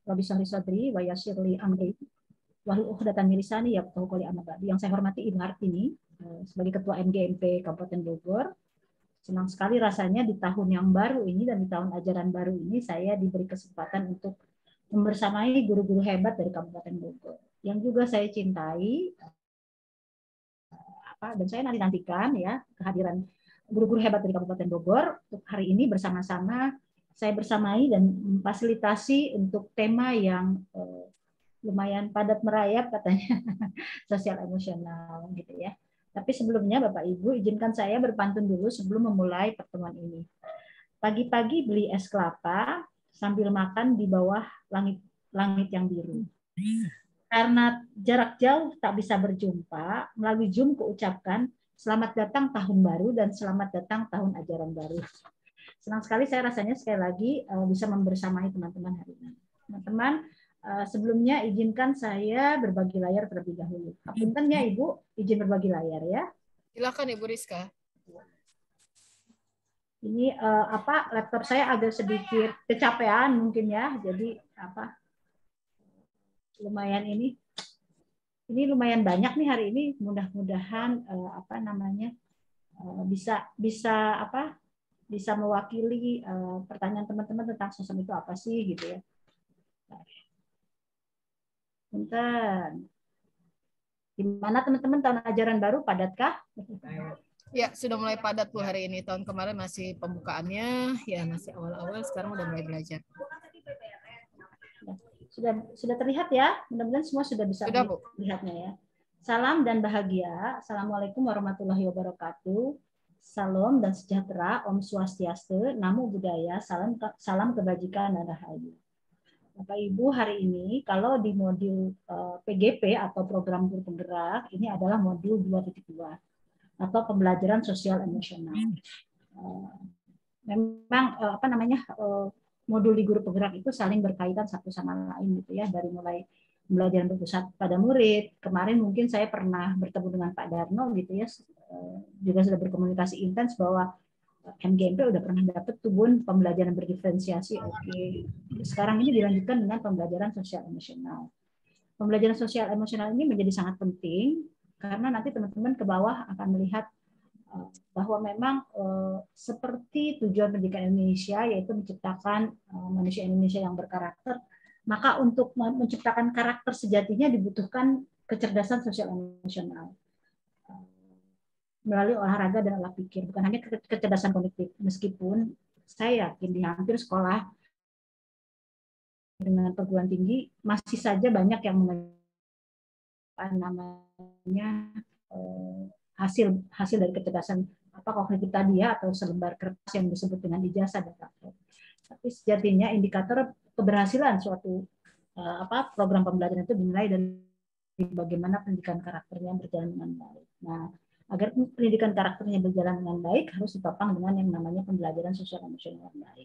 Rabbi Sahri Sadri wa yassirli amri wahlul 'uqdatam min lisani yafqahu qawli amma ba'du. Yang saya hormati Ibu Hartini sebagai Ketua MGMP Kabupaten Bogor. Senang sekali rasanya di tahun yang baru ini dan di tahun ajaran baru ini saya diberi kesempatan untuk membersamai guru-guru hebat dari Kabupaten Bogor yang juga saya cintai dan saya nantikan ya kehadiran guru-guru hebat dari Kabupaten Bogor untuk hari ini bersama-sama saya bersamai dan memfasilitasi untuk tema yang lumayan padat merayap katanya sosial emosional gitu ya. Tapi sebelumnya Bapak Ibu izinkan saya berpantun dulu sebelum memulai pertemuan ini. Pagi-pagi beli es kelapa sambil makan di bawah langit yang biru. Karena jarak jauh tak bisa berjumpa, melalui Zoom kuucapkan selamat datang tahun baru dan selamat datang tahun ajaran baru. Senang sekali saya rasanya sekali lagi bisa membersamai teman-teman hari ini. Teman-teman, sebelumnya izinkan saya berbagi layar terlebih dahulu. Punten ya Ibu, izin berbagi layar ya. Silakan Ibu Rizka. Ini laptop saya agak sedikit kecapean mungkin ya, jadi lumayan ini lumayan banyak nih hari ini. Mudah-mudahan bisa mewakili pertanyaan teman-teman tentang sosok itu apa sih gitu ya. Punten. Gimana teman-teman tahun ajaran baru padatkah? Ya, sudah mulai padat Bu hari ini. Tahun kemarin masih pembukaannya, ya masih awal-awal, sekarang udah mulai belajar. Sudah terlihat ya? Mudah-mudahan semua sudah bisa melihatnya ya. Salam dan bahagia. Assalamualaikum warahmatullahi wabarakatuh. Salam dan sejahtera, Om Swastiastu, Namo Buddhaya, salam kebajikan dan rahayu. Bapak Ibu, hari ini kalau di modul PGP atau program guru penggerak, ini adalah modul 2.2 atau pembelajaran sosial emosional. Memang modul di guru penggerak itu saling berkaitan satu sama lain gitu ya, dari mulai pembelajaran berpusat pada murid. Kemarin mungkin saya pernah bertemu dengan Pak Darno gitu ya, juga sudah berkomunikasi intens bahwa MGMP udah pernah dapat tubun pembelajaran berdiferensiasi. Oke. Sekarang ini dilanjutkan dengan pembelajaran sosial emosional. Pembelajaran sosial emosional ini menjadi sangat penting karena nanti teman-teman ke bawah akan melihat bahwa memang seperti tujuan pendidikan Indonesia yaitu menciptakan manusia Indonesia yang berkarakter, maka untuk menciptakan karakter sejatinya dibutuhkan kecerdasan sosial emosional melalui olahraga dan olah pikir, bukan hanya kecerdasan kognitif. Meskipun saya yakin di hampir sekolah dengan perguruan tinggi masih saja banyak yang hasil dari kecerdasan kognitif tadi ya, atau selembar kertas yang disebut dengan ijazah dan rapor. Tapi sejatinya indikator keberhasilan suatu program pembelajaran itu dinilai dari bagaimana pendidikan karakternya berjalan dengan baik. Nah, agar pendidikan karakternya berjalan dengan baik harus ditopang dengan yang namanya pembelajaran sosial emosional yang baik.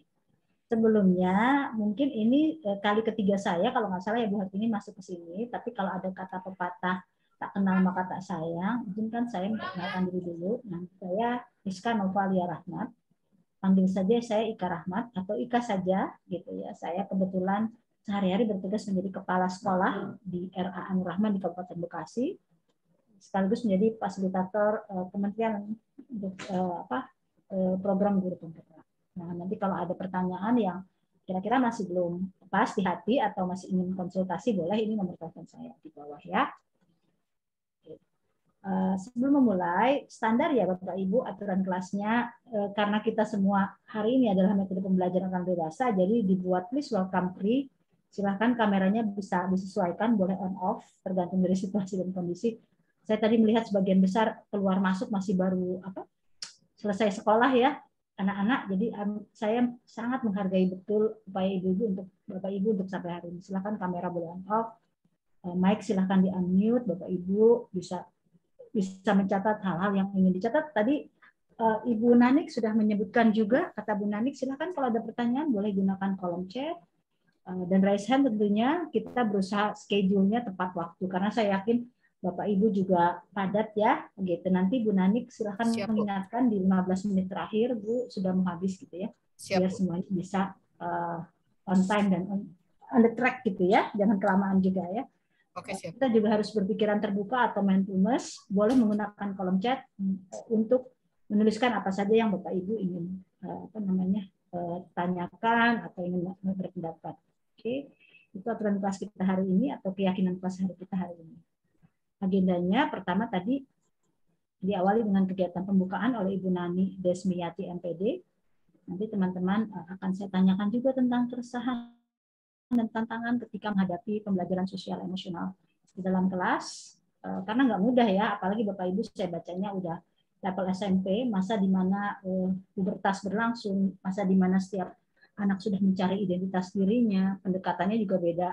Sebelumnya mungkin ini kali ketiga saya kalau nggak salah ya Bu Hartini masuk ke sini, tapi kalau ada kata pepatah tak kenal maka tak sayang, izinkan saya memperkenalkan diri dulu. Nah, saya Rizka Novalia Rahmat. Panggil saja saya Ika Rahmat atau Ika saja gitu ya. Saya kebetulan sehari-hari bertugas menjadi kepala sekolah di RA Anur Rahman di Kabupaten Bekasi, sekaligus menjadi fasilitator kementerian untuk program guru penggerak. Nah, nanti kalau ada pertanyaan yang kira-kira masih belum pas di hati atau masih ingin konsultasi, boleh ini nomor telepon saya di bawah ya. Sebelum memulai, standar ya Bapak Ibu aturan kelasnya, karena kita semua hari ini adalah metode pembelajaran orang dewasa, jadi dibuat please welcome free. Silahkan kameranya bisa disesuaikan, boleh on off tergantung dari situasi dan kondisi. Saya tadi melihat sebagian besar keluar masuk masih baru selesai sekolah ya anak-anak, jadi saya sangat menghargai betul upaya ibu-ibu untuk Bapak Ibu untuk sampai hari ini. Silahkan kamera boleh on off, mic silahkan di unmute, Bapak Ibu bisa mencatat hal-hal yang ingin dicatat. Tadi Ibu Nanik sudah menyebutkan juga, kata Bu Nanik, silahkan kalau ada pertanyaan boleh gunakan kolom chat dan raise hand. Tentunya kita berusaha schedule-nya tepat waktu karena saya yakin Bapak Ibu juga padat ya, gitu. Nanti Bu Nanik silahkan mengingatkan di 15 menit terakhir Bu sudah mau habis gitu ya, biar semuanya bisa on time dan on the track gitu ya, jangan kelamaan juga ya. Oke, siap. Kita juga harus berpikiran terbuka atau mindfulness, boleh menggunakan kolom chat untuk menuliskan apa saja yang Bapak Ibu ingin tanyakan atau ingin berpendapat. Oke, itu aturan kelas kita hari ini atau keyakinan kelas hari kita hari ini. Agendanya pertama tadi diawali dengan kegiatan pembukaan oleh Ibu Nani Desmiati MPD. Nanti teman-teman akan saya tanyakan juga tentang keresahan dan tantangan ketika menghadapi pembelajaran sosial emosional di dalam kelas. Karena nggak mudah ya, apalagi Bapak Ibu saya bacanya udah level SMP, masa di mana pubertas berlangsung, masa di mana setiap anak sudah mencari identitas dirinya, pendekatannya juga beda.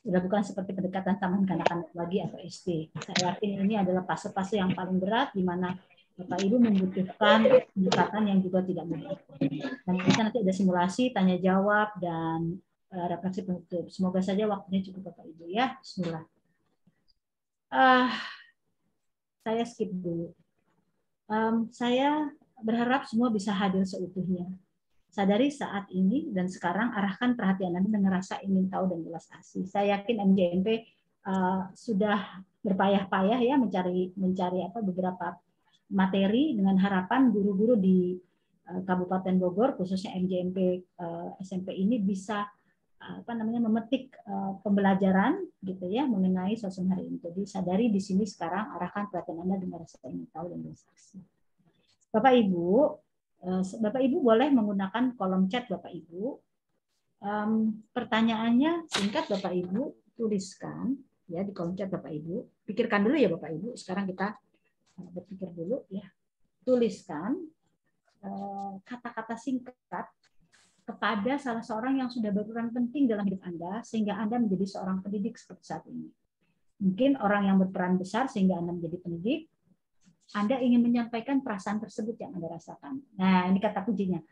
Sudah bukan seperti pendekatan taman kanak-kanak lagi atau SD. Saya yakin ini adalah fase-fase yang paling berat di mana Bapak Ibu membutuhkan pendekatan yang juga tidak mudah. Dan kita nanti ada simulasi, tanya jawab, dan refleksi penutup. Semoga saja waktunya cukup Bapak Ibu ya. Bismillah. Saya skip dulu. Saya berharap semua bisa hadir seutuhnya. Sadari saat ini dan sekarang arahkan perhatian Anda dengan rasa ingin tahu dan belas asih. Saya yakin MJMP sudah berpayah-payah ya mencari beberapa materi dengan harapan guru-guru di Kabupaten Bogor khususnya MJMP SMP ini bisa memetik pembelajaran gitu ya mengenai suasana hari ini. Jadi sadari di sini sekarang arahkan perhatian Anda dengan rasa ingin tahu dan belas asih. Bapak Ibu boleh menggunakan kolom chat Bapak Ibu. Pertanyaannya singkat Bapak Ibu tuliskan ya di kolom chat Bapak Ibu. Pikirkan dulu ya Bapak Ibu. Sekarang kita berpikir dulu ya. Tuliskan kata-kata singkat kepada salah seorang yang sudah berperan penting dalam hidup Anda sehingga Anda menjadi seorang pendidik seperti saat ini. Mungkin orang yang berperan besar sehingga Anda menjadi pendidik. Anda ingin menyampaikan perasaan tersebut yang Anda rasakan. Nah, ini kata kuncinya.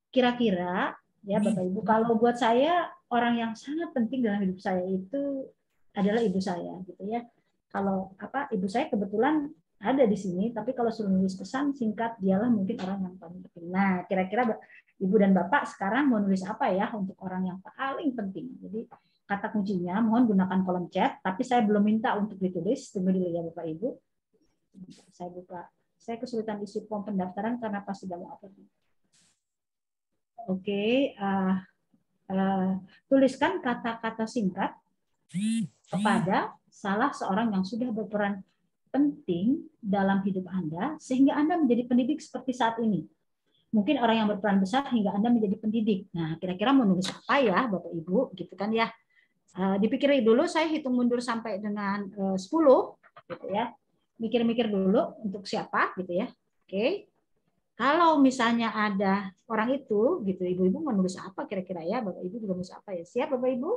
Kira-kira ya Bapak Ibu, kalau buat saya orang yang sangat penting dalam hidup saya itu adalah ibu saya gitu ya. Kalau ibu saya kebetulan ada di sini, tapi kalau suruh nulis pesan singkat dialah mungkin orang yang paling penting. Nah, kira-kira Ibu dan Bapak sekarang mau nulis apa ya untuk orang yang paling penting. Jadi kata kuncinya mohon gunakan kolom chat, tapi saya belum minta untuk ditulis. Tunggu dulu ya Bapak Ibu. Saya buka. Saya kesulitan isi form pendaftaran karena pasti tidak mau upload. Oke, tuliskan kata-kata singkat kepada salah seorang yang sudah berperan penting dalam hidup Anda sehingga Anda menjadi pendidik seperti saat ini. Mungkin orang yang berperan besar hingga Anda menjadi pendidik. Nah, kira-kira mau nulis apa ya Bapak Ibu gitu kan ya. Dipikirin dulu, saya hitung mundur sampai dengan 10 gitu ya. Mikir-mikir dulu untuk siapa gitu ya. Oke. Kalau misalnya ada orang itu gitu, Ibu-ibu mau nulis apa kira-kira ya? Bapak Ibu juga nulis apa ya? Siap Bapak Ibu?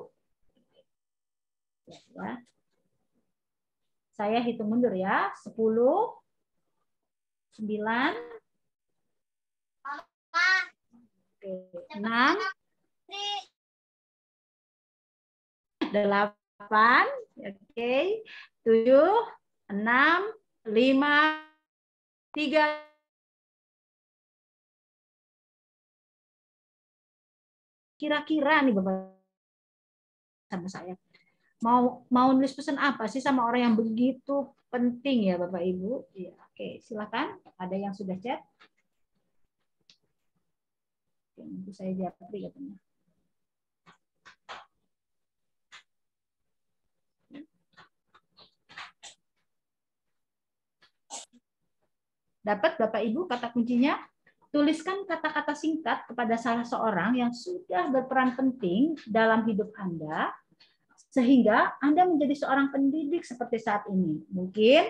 Ya. Saya hitung mundur ya. 10, 9, 6, 8, oke, 7, 6, 5, 3, kira-kira nih Bapak sama saya. Mau nulis pesan apa sih sama orang yang begitu penting ya Bapak Ibu? Ya, oke, silakan. Ada yang sudah chat? Oke, nanti saya jawab katanya. Dapat Bapak Ibu kata kuncinya? Tuliskan kata-kata singkat kepada salah seorang yang sudah berperan penting dalam hidup Anda, sehingga Anda menjadi seorang pendidik seperti saat ini. Mungkin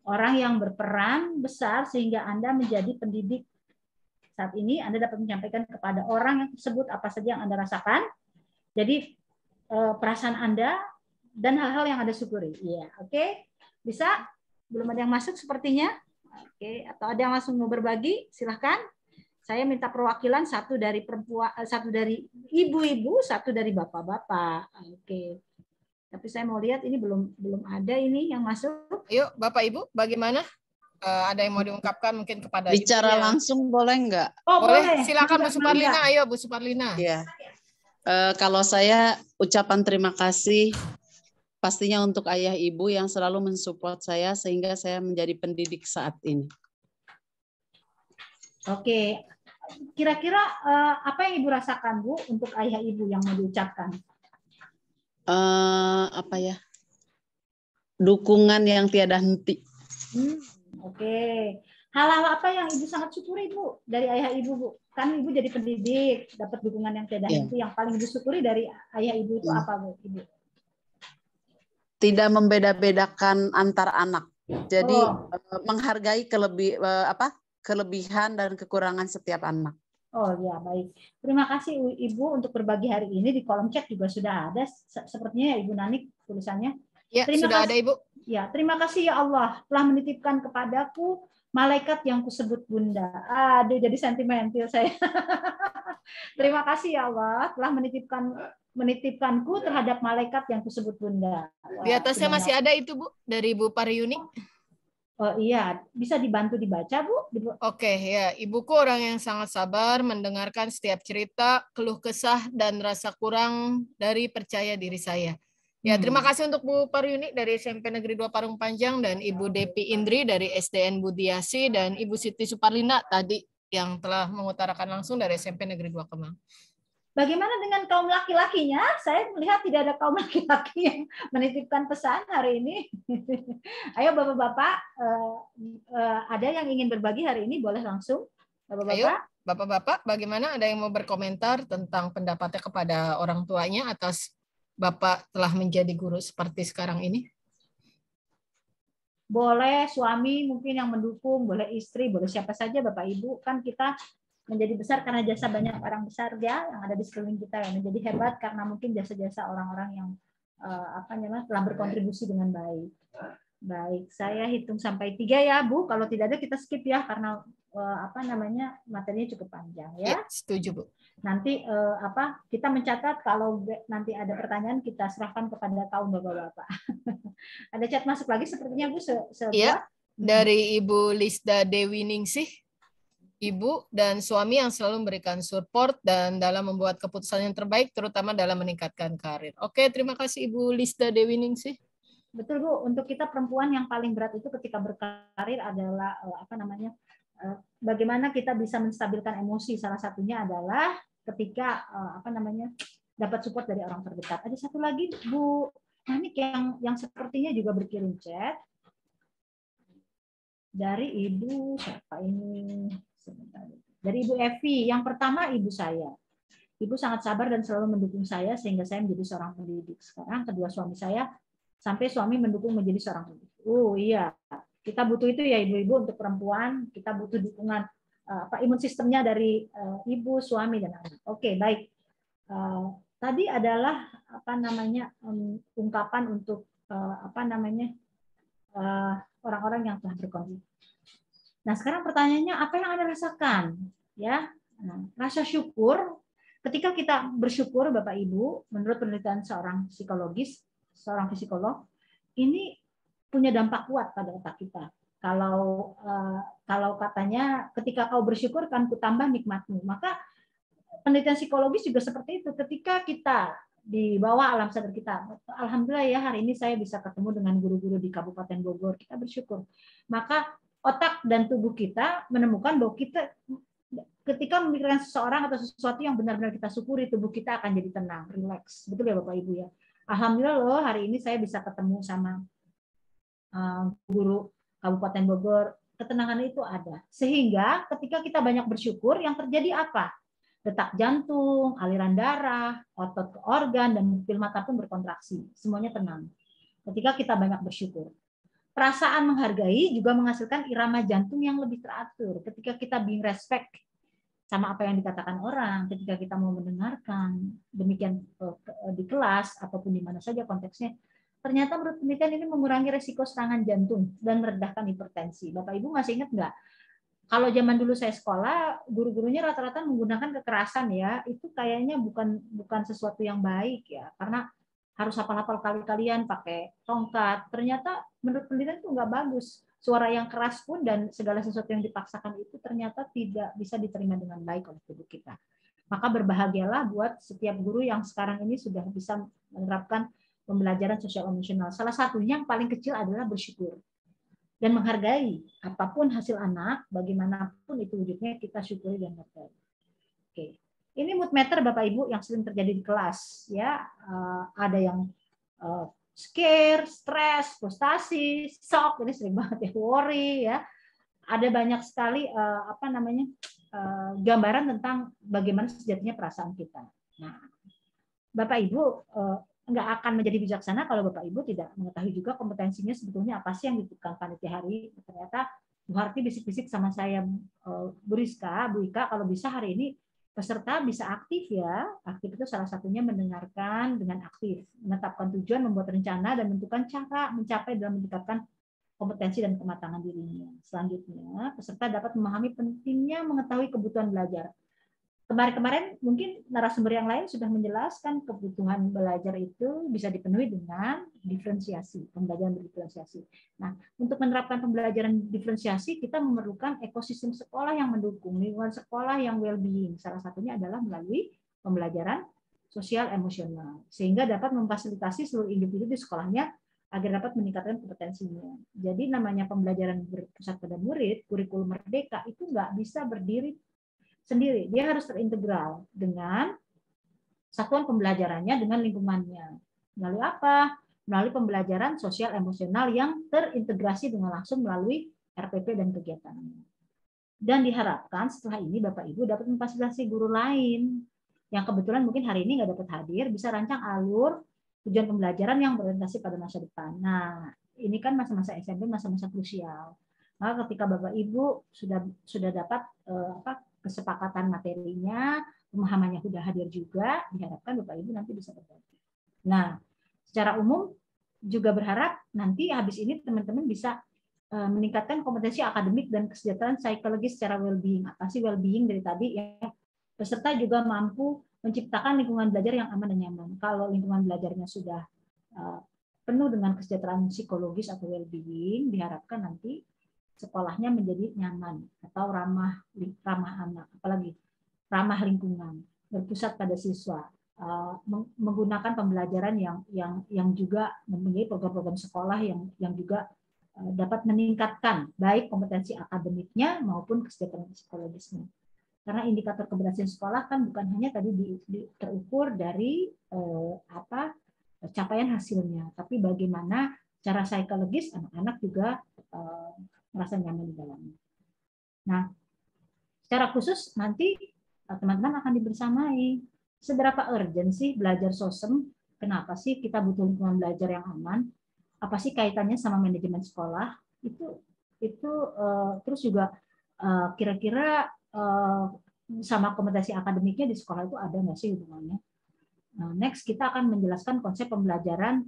orang yang berperan besar sehingga Anda menjadi pendidik saat ini. Anda dapat menyampaikan kepada orang yang tersebut apa saja yang Anda rasakan. Jadi perasaan Anda dan hal-hal yang Anda syukuri. Iya, oke. Bisa? Belum ada yang masuk sepertinya? Oke, atau ada yang langsung mau berbagi? Silahkan. Saya minta perwakilan satu dari perempuan, satu dari ibu-ibu, satu dari bapak-bapak. Oke. Tapi saya mau lihat ini belum ada ini yang masuk. Yuk, Bapak Ibu, bagaimana? Ada yang mau diungkapkan mungkin kepada bicara ibunya? langsung boleh nggak? Oh, boleh. Silakan Bu Suparlina. Ayo Bu Suparlina. Iya. Kalau saya ucapan terima kasih pastinya untuk ayah ibu yang selalu mensupport saya sehingga saya menjadi pendidik saat ini. Oke, kira-kira apa yang ibu rasakan Bu untuk ayah ibu yang mau diucapkan? Apa ya? Dukungan yang tiada henti. Oke. Hal-hal apa yang ibu sangat syukuri Bu dari ayah ibu Bu? Kan ibu jadi pendidik, dapat dukungan yang tiada henti. Yang paling ibu syukuri dari ayah ibu itu apa Bu? Ibu? Tidak membeda-bedakan antar anak. Jadi menghargai kelebihan dan kekurangan setiap anak. Oh ya, baik. Terima kasih Ibu untuk berbagi hari ini. Di kolom chat juga sudah ada sepertinya ya Ibu Nanik tulisannya. Ya, terima sudah kasih, ada Ibu. Ya, terima kasih ya Allah telah menitipkan kepadaku malaikat yang kusebut Bunda. Aduh, jadi sentimental saya. Terima kasih ya Allah telah menitipkanku terhadap malaikat yang kusebut Bunda. Wah, di atasnya masih ada itu Bu dari Bu Paryuni. Oh iya, bisa dibantu dibaca Bu? Oke ya, ibuku orang yang sangat sabar mendengarkan setiap cerita, keluh kesah dan rasa kurang dari percaya diri saya. Ya, terima kasih untuk Bu Paryuni dari SMP Negeri 2 Parung Panjang dan Ibu Depi Indri dari SDN Budiasi dan Ibu Siti Suparlina tadi yang telah mengutarakan langsung dari SMP Negeri 2 Kemang. Bagaimana dengan kaum laki-lakinya? Saya melihat tidak ada kaum laki-laki yang menitipkan pesan hari ini. Ayo Bapak-Bapak, ada yang ingin berbagi hari ini? Boleh langsung. Bapak-Bapak. Ayo, Bapak-Bapak, bagaimana? Ada yang mau berkomentar tentang pendapatnya kepada orang tuanya atas Bapak telah menjadi guru seperti sekarang ini? Boleh suami mungkin yang mendukung, boleh istri, boleh siapa saja Bapak Ibu. Kan kita menjadi besar karena jasa banyak orang besar ya yang ada di sekeliling kita ya. Menjadi hebat karena mungkin jasa-jasa orang-orang yang telah berkontribusi dengan baik. Baik, saya hitung sampai 3 ya Bu. Kalau tidak ada kita skip ya karena materinya cukup panjang ya. Setuju Bu. Nanti kita mencatat kalau nanti ada pertanyaan kita serahkan kepada kaum Bapak-bapak. Ada chat masuk lagi sepertinya Bu. Iya, dari Ibu Lisda Dewi Ningsih. Ibu dan suami yang selalu memberikan support dan dalam membuat keputusan yang terbaik, terutama dalam meningkatkan karir. Oke, terima kasih Ibu Lisda Dewi Ningsih. Betul Bu, untuk kita perempuan yang paling berat itu ketika berkarir adalah bagaimana kita bisa menstabilkan emosi. Salah satunya adalah ketika dapat support dari orang terdekat. Ada satu lagi Bu Nanik yang sepertinya juga berkirim chat dari Ibu siapa ini? Dari Ibu Evi. Yang pertama Ibu saya. Ibu sangat sabar dan selalu mendukung saya sehingga saya menjadi seorang pendidik. Sekarang kedua suami saya sampai suami mendukung menjadi seorang pendidik. Oh iya, kita butuh itu ya ibu-ibu untuk perempuan. Kita butuh dukungan imun sistemnya dari ibu, suami dan anak. Oke, baik. Tadi adalah ungkapan untuk orang-orang yang telah berkontribusi. Nah, sekarang pertanyaannya apa yang Anda rasakan? Ya, rasa syukur. Ketika kita bersyukur, Bapak Ibu, menurut penelitian seorang psikolog, ini punya dampak kuat pada otak kita. Kalau katanya, ketika kau bersyukur, kan kutambah nikmatmu. Maka penelitian psikologis juga seperti itu. Ketika kita di bawah alam sadar kita, alhamdulillah ya hari ini saya bisa ketemu dengan guru-guru di Kabupaten Bogor. Kita bersyukur. Maka otak dan tubuh kita menemukan bahwa kita ketika memikirkan seseorang atau sesuatu yang benar-benar kita syukuri, tubuh kita akan jadi tenang, rileks. Betul ya Bapak Ibu ya. Alhamdulillah loh hari ini saya bisa ketemu sama guru Kabupaten Bogor. Ketenangan itu ada. Sehingga ketika kita banyak bersyukur, yang terjadi apa? Detak jantung, aliran darah, otot ke organ, dan pupil mata pun berkontraksi. Semuanya tenang. Ketika kita banyak bersyukur. Perasaan menghargai juga menghasilkan irama jantung yang lebih teratur. Ketika kita being respect sama apa yang dikatakan orang, ketika kita mau mendengarkan, demikian di kelas ataupun di mana saja konteksnya, ternyata menurut penelitian ini mengurangi resiko serangan jantung dan meredahkan hipertensi. Bapak Ibu masih ingat nggak? Kalau zaman dulu saya sekolah, guru-gurunya rata-rata menggunakan kekerasan ya, itu kayaknya bukan sesuatu yang baik ya, karena harus hafal-hafal kali-kalian pakai tongkat. Ternyata menurut penelitian itu nggak bagus. Suara yang keras pun dan segala sesuatu yang dipaksakan itu ternyata tidak bisa diterima dengan baik oleh tubuh kita. Maka berbahagialah buat setiap guru yang sekarang ini sudah bisa menerapkan pembelajaran sosial emosional. Salah satunya yang paling kecil adalah bersyukur dan menghargai apapun hasil anak, bagaimanapun itu wujudnya, kita syukuri dan menghargai. Oke, ini mood meter Bapak Ibu yang sering terjadi di kelas, ya. Ada yang scare, stres, frustasi, shock, ini sering banget ya, worry, ya. Ada banyak sekali gambaran tentang bagaimana sejatinya perasaan kita. Nah, Bapak Ibu nggak akan menjadi bijaksana kalau Bapak Ibu tidak mengetahui juga kompetensinya sebetulnya apa sih yang dibutuhkan panitia hari. Ternyata Bu Harti bisik-bisik sama saya, Bu Rizka, Bu Ika, kalau bisa hari ini peserta bisa aktif ya. Aktif itu salah satunya mendengarkan dengan aktif, menetapkan tujuan, membuat rencana, dan menentukan cara mencapai dalam meningkatkan kompetensi dan kematangan dirinya. Selanjutnya, peserta dapat memahami pentingnya mengetahui kebutuhan belajar. Kemarin-kemarin mungkin narasumber yang lain sudah menjelaskan kebutuhan belajar itu bisa dipenuhi dengan diferensiasi, pembelajaran berdiferensiasi. Nah, untuk menerapkan pembelajaran diferensiasi, kita memerlukan ekosistem sekolah yang mendukung, lingkungan sekolah yang well-being. Salah satunya adalah melalui pembelajaran sosial emosional, sehingga dapat memfasilitasi seluruh individu di sekolahnya agar dapat meningkatkan kompetensinya. Jadi namanya pembelajaran berpusat pada murid, kurikulum merdeka, itu nggak bisa berdiri sendiri. Dia harus terintegral dengan satuan pembelajarannya dengan lingkungannya. Melalui apa? Melalui pembelajaran sosial emosional yang terintegrasi dengan langsung melalui RPP dan kegiatannya. Dan diharapkan setelah ini Bapak Ibu dapat memfasilitasi guru lain yang kebetulan mungkin hari ini nggak dapat hadir, bisa rancang alur tujuan pembelajaran yang berorientasi pada masa depan. Nah, ini kan masa-masa SMP, masa-masa krusial. Maka ketika Bapak Ibu sudah dapat kesepakatan materinya, pemahamannya sudah hadir juga, diharapkan Bapak Ibu nanti bisa berbagi. Nah, secara umum juga berharap nanti habis ini teman-teman bisa meningkatkan kompetensi akademik dan kesejahteraan psikologis secara well-being. Apa sih well-being dari tadi? Ya, peserta juga mampu menciptakan lingkungan belajar yang aman dan nyaman. Kalau lingkungan belajarnya sudah penuh dengan kesejahteraan psikologis atau well-being, diharapkan nanti sekolahnya menjadi nyaman atau ramah anak, apalagi ramah lingkungan, berpusat pada siswa, menggunakan pembelajaran yang juga mempunyai program-program sekolah yang juga dapat meningkatkan baik kompetensi akademiknya maupun kesejahteraan psikologisnya. Karena indikator keberhasilan sekolah kan bukan hanya tadi terukur dari capaian hasilnya, tapi bagaimana secara psikologis anak-anak juga merasa nyaman di dalamnya. Nah, secara khusus nanti teman-teman akan dibersamai seberapa urgent sih belajar sosem, kenapa sih kita butuh lingkungan belajar yang aman, apa sih kaitannya sama manajemen sekolah, itu terus juga kira-kira sama kompetensi akademiknya di sekolah itu ada nggak sih hubungannya. Nah, next kita akan menjelaskan konsep pembelajaran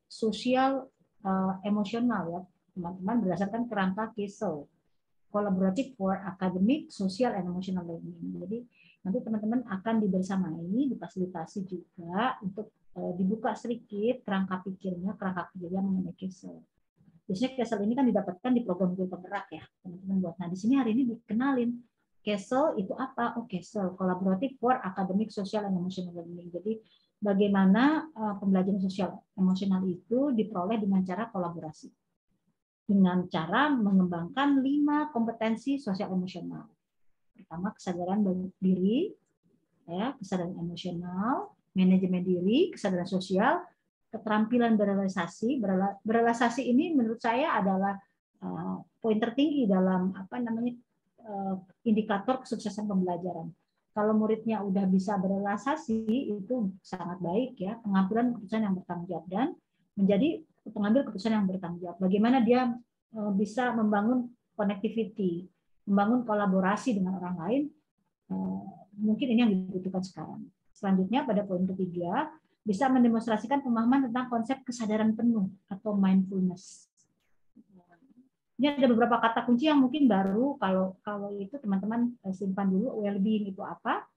sosial emosional ya teman-teman berdasarkan kerangka KESO, Collaborative for Academic, Social, and Emotional Learning. Jadi nanti teman-teman akan dibersamai, difasilitasi juga untuk dibuka sedikit kerangka pikirnya mengenai KESO. Biasanya KESO ini kan didapatkan di program Guru Penggerak ya teman-teman buat. Nah di sini hari ini dikenalin KESO itu apa? Oh KESO, Collaborative for Academic, Social, and Emotional Learning. Jadi bagaimana pembelajaran sosial emosional itu diperoleh dengan cara kolaborasi. Dengan cara mengembangkan 5 kompetensi sosial emosional. Pertama, kesadaran diri, ya, kesadaran emosional, manajemen diri, kesadaran sosial, keterampilan berrealisasi. Berrealisasi ini menurut saya adalah poin tertinggi dalam indikator kesuksesan pembelajaran. Kalau muridnya udah bisa berrealisasi itu sangat baik ya, pengambilan keputusan yang bertanggung jawab dan menjadi pengambil keputusan yang bertanggung jawab. Bagaimana dia bisa membangun connectivity, membangun kolaborasi dengan orang lain, mungkin ini yang dibutuhkan sekarang. Selanjutnya pada poin ketiga, bisa mendemonstrasikan pemahaman tentang konsep kesadaran penuh atau mindfulness. Ini ada beberapa kata kunci yang mungkin baru, kalau itu teman-teman simpan dulu. Well-being itu apa,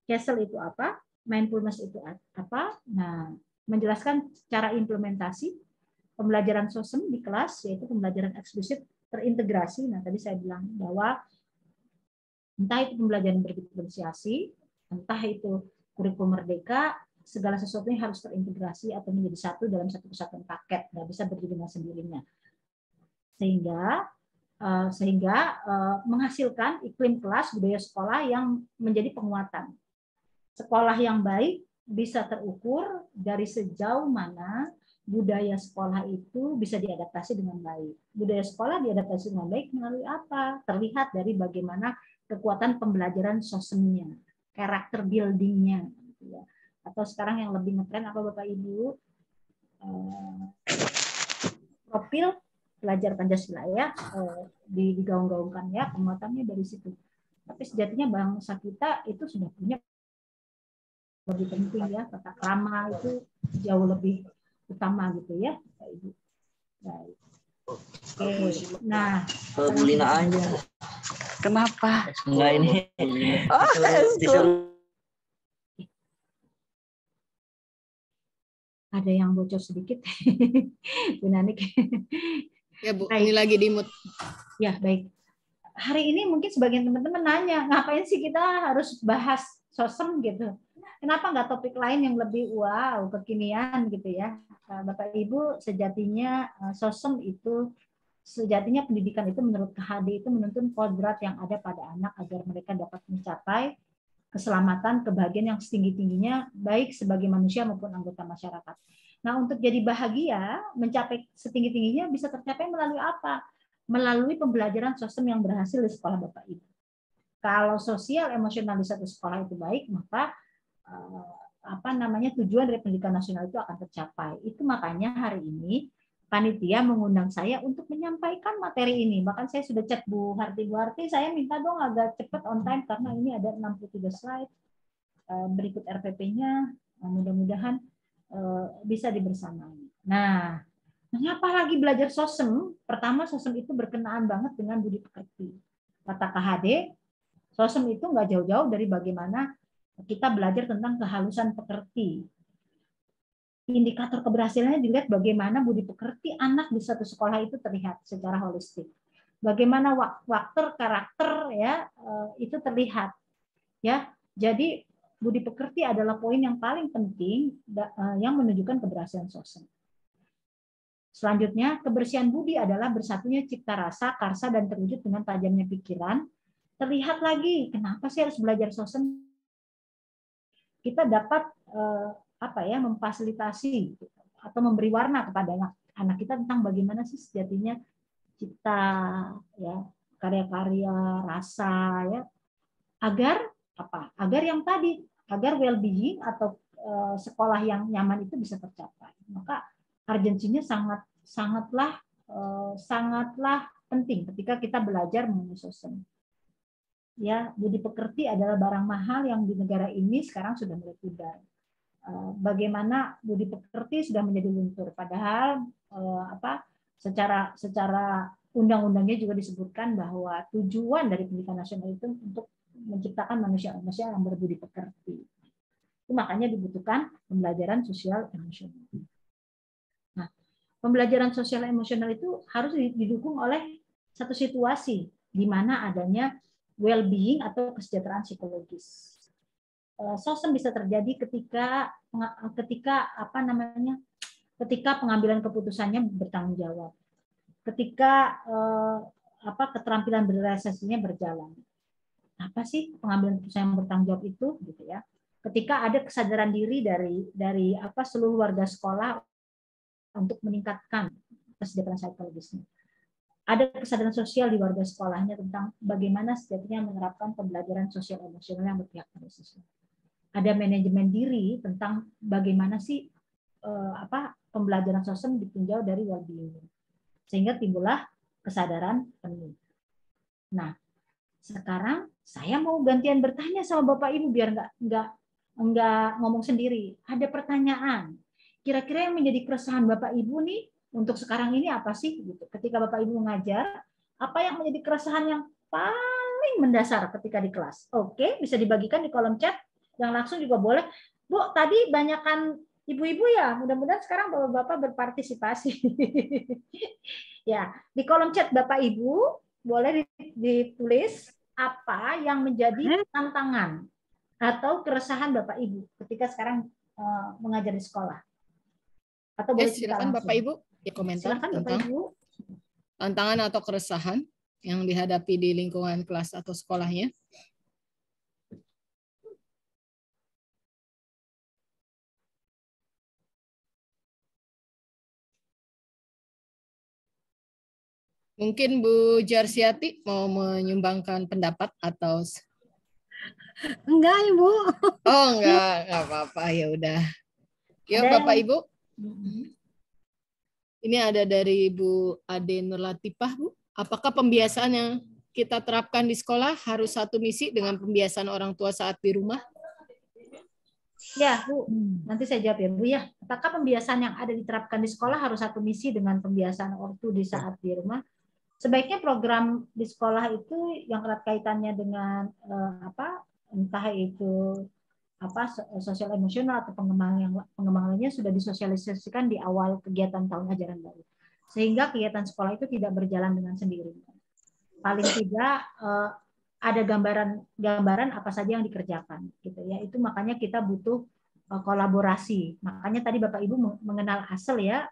CESL itu apa, mindfulness itu apa. Nah, menjelaskan cara implementasi pembelajaran sosem di kelas, yaitu pembelajaran eksplisit terintegrasi. Nah, tadi saya bilang bahwa entah itu pembelajaran berdiferensiasi, Entah itu kurikulum merdeka, segala sesuatunya harus terintegrasi atau menjadi satu dalam satu kesatuan paket, nggak bisa berdiri dengan sendirinya. Sehingga menghasilkan iklim kelas budaya sekolah yang menjadi penguatan. Sekolah yang baik bisa terukur dari sejauh mana budaya sekolah itu bisa diadaptasi dengan baik. Budaya sekolah diadaptasi dengan baik melalui apa? Terlihat dari bagaimana kekuatan pembelajaran sosmednya, karakter buildingnya, gitu ya. Atau sekarang yang lebih ngetren apa Bapak Ibu? Profil pelajar Pancasila ya, digaung-gaungkan ya, penguatannya dari situ. Tapi sejatinya bangsa kita itu sudah punya lebih penting ya, tata krama itu jauh lebih utama gitu ya, Bapak Ibu. Baik. Oke. Nah, Bulina aja. Kenapa? Enggak ini. Disuruh. ada yang bocor sedikit, Bu Nanik. Ya Bu, Baik. ini lagi di mute. Ya, baik. Hari ini mungkin sebagian teman-teman nanya, ngapain sih kita harus bahas sosem gitu? Kenapa nggak topik lain yang lebih wow, kekinian gitu ya? Bapak Ibu, sejatinya sosem itu, sejatinya pendidikan itu menurut KHD itu menuntun kodrat yang ada pada anak agar mereka dapat mencapai keselamatan, kebahagiaan yang setinggi-tingginya, baik sebagai manusia maupun anggota masyarakat. Nah, untuk jadi bahagia, mencapai setinggi-tingginya bisa tercapai melalui apa? Melalui pembelajaran sosem yang berhasil di sekolah Bapak Ibu. Kalau sosial emosional di satu sekolah itu baik, maka tujuan dari pendidikan nasional itu akan tercapai. Itu makanya hari ini panitia mengundang saya untuk menyampaikan materi ini. Bahkan saya sudah chat Bu Harti, saya minta dong agak cepat on time karena ini ada 63 slide berikut RPP-nya. Mudah-mudahan bisa dibersamai. Nah, mengapa lagi belajar sosem? Pertama, sosem itu berkenaan banget dengan budi pekerti. Kata KHD, sosem itu nggak jauh-jauh dari bagaimana kita belajar tentang kehalusan pekerti. Indikator keberhasilannya dilihat bagaimana budi pekerti anak di satu sekolah itu terlihat secara holistik. Bagaimana karakter ya itu terlihat. Ya, jadi budi pekerti adalah poin yang paling penting yang menunjukkan keberhasilan sosem. Selanjutnya, kebersihan budi adalah bersatunya cipta rasa, karsa, dan terwujud dengan tajamnya pikiran. Terlihat lagi, kenapa sih harus belajar sosem? Kita dapat memfasilitasi atau memberi warna kepada anak kita tentang bagaimana sih sejatinya cipta, ya, karya-karya, rasa, ya, agar yang tadi, agar well-being atau sekolah yang nyaman itu bisa tercapai. Maka urgensinya sangatlah penting ketika kita belajar mengenai sosem. Ya, budi pekerti adalah barang mahal yang di negara ini sekarang sudah mulai pudar. Bagaimana budi pekerti sudah menjadi luntur, padahal secara undang-undangnya juga disebutkan bahwa tujuan dari pendidikan nasional itu untuk menciptakan manusia-manusia yang berbudi pekerti. Itu makanya dibutuhkan pembelajaran sosial emosional. Nah, pembelajaran sosial emosional itu harus didukung oleh satu situasi di mana adanya well-being atau kesejahteraan psikologis. Sosem bisa terjadi ketika pengambilan keputusannya bertanggung jawab, ketika keterampilan berrealisasinya berjalan. Apa sih pengambilan keputusan yang bertanggung jawab itu, gitu ya? Ketika ada kesadaran diri dari seluruh warga sekolah untuk meningkatkan kesejahteraan psikologisnya. Ada kesadaran sosial di warga sekolahnya tentang bagaimana sejatinya menerapkan pembelajaran sosial emosional yang berpihak pada siswa. Ada manajemen diri tentang bagaimana sih pembelajaran sosem ditinjau dari well-being, sehingga timbullah kesadaran penuh. Nah, sekarang saya mau gantian bertanya sama Bapak Ibu biar nggak ngomong sendiri. Ada pertanyaan. Kira-kira yang menjadi keresahan Bapak Ibu nih untuk sekarang ini apa sih? Gitu. Ketika Bapak Ibu mengajar, apa yang menjadi keresahan yang paling mendasar ketika di kelas? Oke, bisa dibagikan di kolom chat. Yang langsung juga boleh. Bu, tadi banyakan ibu-ibu ya. Mudah-mudahan sekarang Bapak-bapak berpartisipasi. Ya, di kolom chat Bapak Ibu boleh ditulis apa yang menjadi tantangan atau keresahan Bapak Ibu ketika sekarang mengajar di sekolah? Atau boleh cerita Silakan langsung? Bapak Ibu ya komentar Silakan Bapak tentang Ibu. tantangan atau keresahan yang dihadapi di lingkungan kelas atau sekolahnya. Mungkin Bu Jarsiati mau menyumbangkan pendapat atau Enggak, Ibu. oh enggak apa-apa ya udah. Ya Ada Bapak yang- Ibu. Ini ada dari Bu Ade Nurlatifah, Bu. Apakah pembiasaan yang kita terapkan di sekolah harus satu misi dengan pembiasaan orang tua saat di rumah? Ya, Bu. Nanti saya jawab ya, Bu ya. Apakah pembiasaan yang ada diterapkan di sekolah harus satu misi dengan pembiasaan ortu di saat di rumah? Sebaiknya program di sekolah itu yang erat kaitannya dengan entah itu sosial emosional atau pengembangannya sudah disosialisasikan di awal kegiatan tahun ajaran baru, sehingga kegiatan sekolah itu tidak berjalan dengan sendirinya. Paling tidak ada gambaran apa saja yang dikerjakan, gitu ya. Itu makanya kita butuh kolaborasi. Makanya tadi Bapak Ibu mengenal ASEL ya,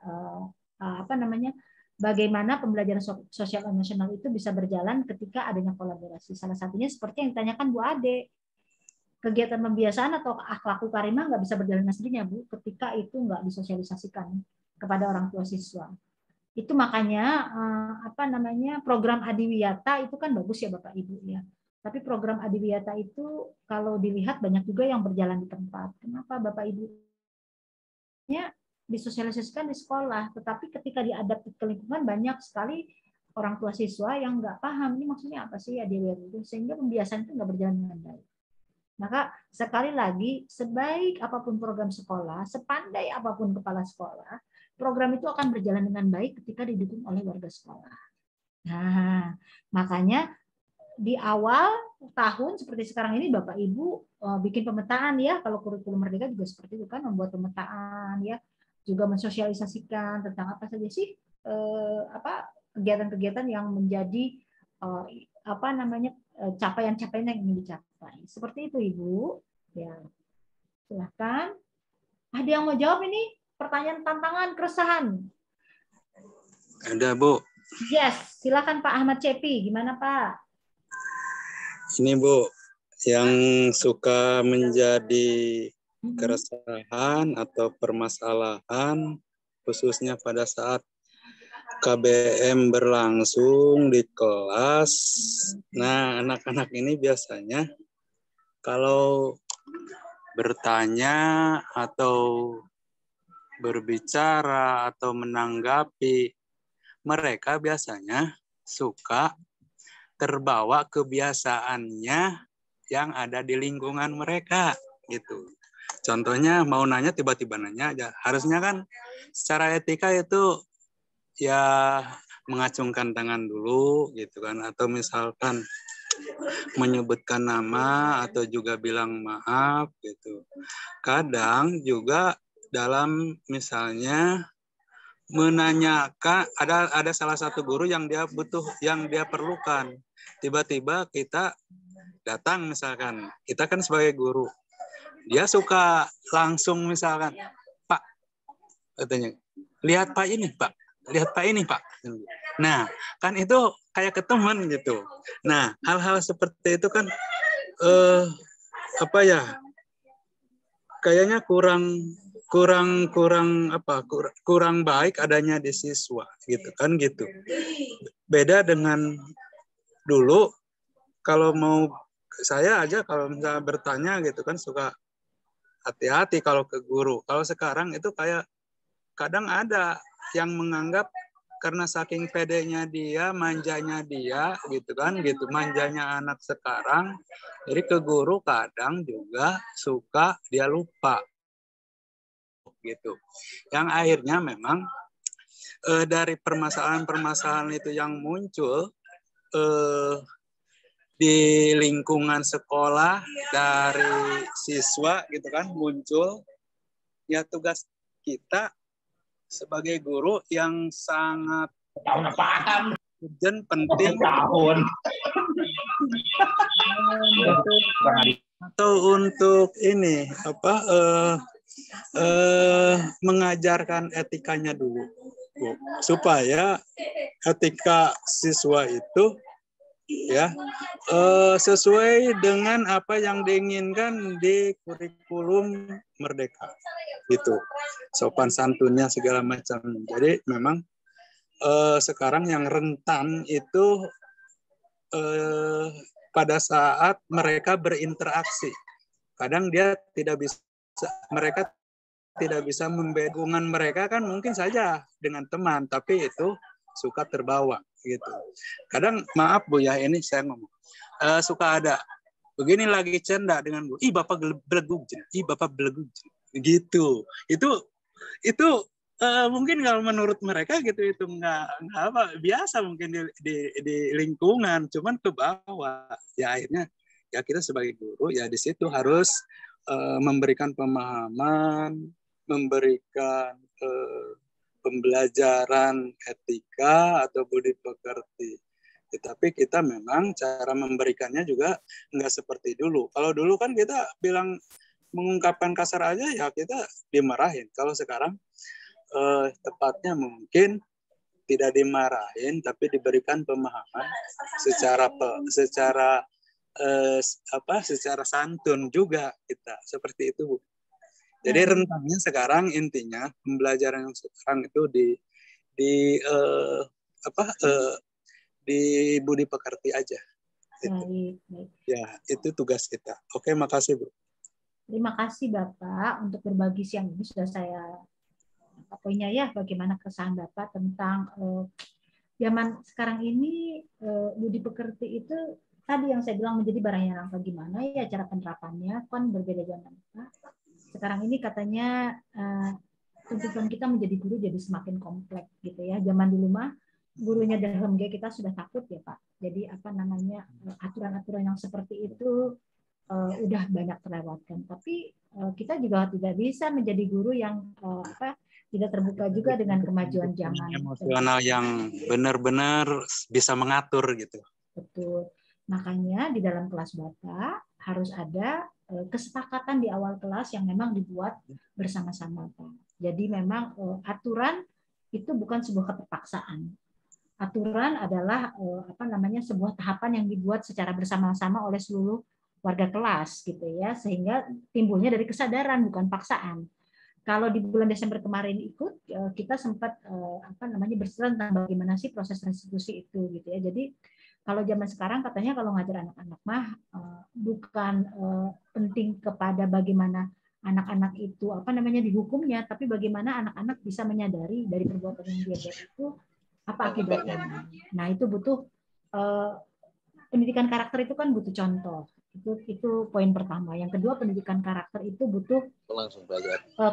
bagaimana pembelajaran sosial emosional itu bisa berjalan ketika adanya kolaborasi. Salah satunya seperti yang ditanyakan Bu Ade. Kegiatan pembiasaan atau akhlak karimah nggak bisa berjalan dengan sendirinya, Bu, ketika itu nggak disosialisasikan kepada orang tua siswa. Itu makanya program Adiwiyata itu kan bagus ya Bapak Ibu ya. Tapi program Adiwiyata itu kalau dilihat banyak juga yang berjalan di tempat. Kenapa Bapak Ibu? Ya, disosialisasikan di sekolah, tetapi ketika diadaptif ke lingkungan banyak sekali orang tua siswa yang nggak paham ini maksudnya apa sih Adiwiyata itu, sehingga pembiasaan itu nggak berjalan dengan baik. Maka sekali lagi, sebaik apapun program sekolah, sepandai apapun kepala sekolah, program itu akan berjalan dengan baik ketika didukung oleh warga sekolah. Nah, makanya di awal tahun seperti sekarang ini Bapak Ibu bikin pemetaan ya, kalau kurikulum Merdeka juga seperti itu kan, membuat pemetaan ya, juga mensosialisasikan tentang apa saja sih kegiatan-kegiatan yang menjadi capaian-capaian yang ingin dicapai. Seperti itu Ibu. Ya. Silahkan. Ada yang mau jawab ini? Pertanyaan, tantangan, keresahan. Ada Bu. Yes, silakan Pak Ahmad Cepi. Gimana Pak? Ini Bu, yang suka menjadi keresahan atau permasalahan khususnya pada saat KBM berlangsung di kelas. Nah, anak-anak ini biasanya kalau bertanya atau berbicara atau menanggapi, mereka biasanya suka terbawa kebiasaannya yang ada di lingkungan mereka gitu. Contohnya mau nanya tiba-tiba nanya aja. Harusnya kan secara etika itu ya mengacungkan tangan dulu gitu kan, atau misalkan menyebutkan nama atau juga bilang maaf gitu. Kadang juga dalam misalnya menanyakan, ada salah satu guru yang dia perlukan, tiba-tiba kita datang misalkan, kita kan sebagai guru, dia suka langsung misalkan, Pak, katanya, lihat Pak ini Pak, lihat Pak ini Pak. Nah, kan itu kayak ke teman gitu. Nah, hal-hal seperti itu kan kayaknya kurang baik adanya di siswa gitu kan gitu. Beda dengan dulu, kalau mau saya aja kalau misalnya bertanya gitu kan suka hati-hati kalau ke guru. Kalau sekarang itu kayak kadang ada yang menganggap karena saking pedenya dia, manjanya dia gitu kan gitu, manjanya anak sekarang, jadi ke guru kadang juga suka dia lupa gitu. Yang akhirnya memang dari permasalahan-permasalahan itu yang muncul di lingkungan sekolah dari siswa gitu kan muncul, ya tugas kita sebagai guru yang sangat urgent, penting Atau untuk ini apa mengajarkan etikanya dulu, Bu, supaya etika siswa itu ya sesuai dengan apa yang diinginkan di kurikulum Merdeka, gitu, sopan santunnya segala macam. Jadi memang sekarang yang rentan itu pada saat mereka berinteraksi. Kadang dia tidak bisa, mereka tidak bisa membedakan, mereka kan mungkin saja dengan teman, tapi itu suka terbawa gitu. Kadang maaf Bu ya, ini saya ngomong, suka ada begini lagi canda dengan Bu, ih Bapak belegug, ih Bapak belegug, gitu. Itu mungkin kalau menurut mereka gitu itu nggak apa biasa mungkin di lingkungan, cuman ke bawah ya akhirnya ya kita sebagai guru ya di situ harus memberikan pemahaman, memberikan pembelajaran etika atau budi pekerti. Tetapi kita memang cara memberikannya juga nggak seperti dulu. Kalau dulu kan kita bilang mengungkapkan kasar aja ya kita dimarahin. Kalau sekarang tepatnya mungkin tidak dimarahin tapi diberikan pemahaman secara santun juga kita seperti itu Bu. Jadi rentannya sekarang intinya pembelajaran yang sekarang itu di budi pekerti aja. Baik. Ya itu tugas kita. Oke, makasih Bu. Terima kasih Bapak untuk berbagi siang ini, sudah saya poinnya ya, bagaimana keresahan Bapak tentang zaman sekarang ini budi pekerti itu tadi yang saya bilang menjadi barang yang langka. Gimana ya cara penerapannya, kan berbeda zaman Pak. Sekarang ini katanya tuntutan kita menjadi guru jadi semakin kompleks gitu ya. Zaman dulu mah gurunya dalam G kita sudah takut ya Pak. Jadi aturan-aturan yang seperti itu udah banyak terlewatkan. Tapi kita juga tidak bisa menjadi guru yang tidak terbuka juga dengan kemajuan zaman. Emosional yang benar-benar bisa mengatur gitu. Betul. Makanya di dalam kelas Bapak harus ada kesepakatan di awal kelas yang memang dibuat bersama-sama Pak. Jadi memang aturan itu bukan sebuah keterpaksaan. Aturan adalah sebuah tahapan yang dibuat secara bersama-sama oleh seluruh warga kelas gitu ya, sehingga timbulnya dari kesadaran bukan paksaan. Kalau di bulan Desember kemarin ikut, kita sempat berselang tentang bagaimana sih proses restitusi itu gitu ya. Jadi kalau zaman sekarang katanya kalau ngajar anak-anak mah bukan penting kepada bagaimana anak-anak itu dihukumnya, tapi bagaimana anak-anak bisa menyadari dari perbuatan yang dia buat itu apa akibatnya. Nah itu butuh pendidikan karakter itu kan butuh contoh. Itu poin pertama. Yang kedua, pendidikan karakter itu butuh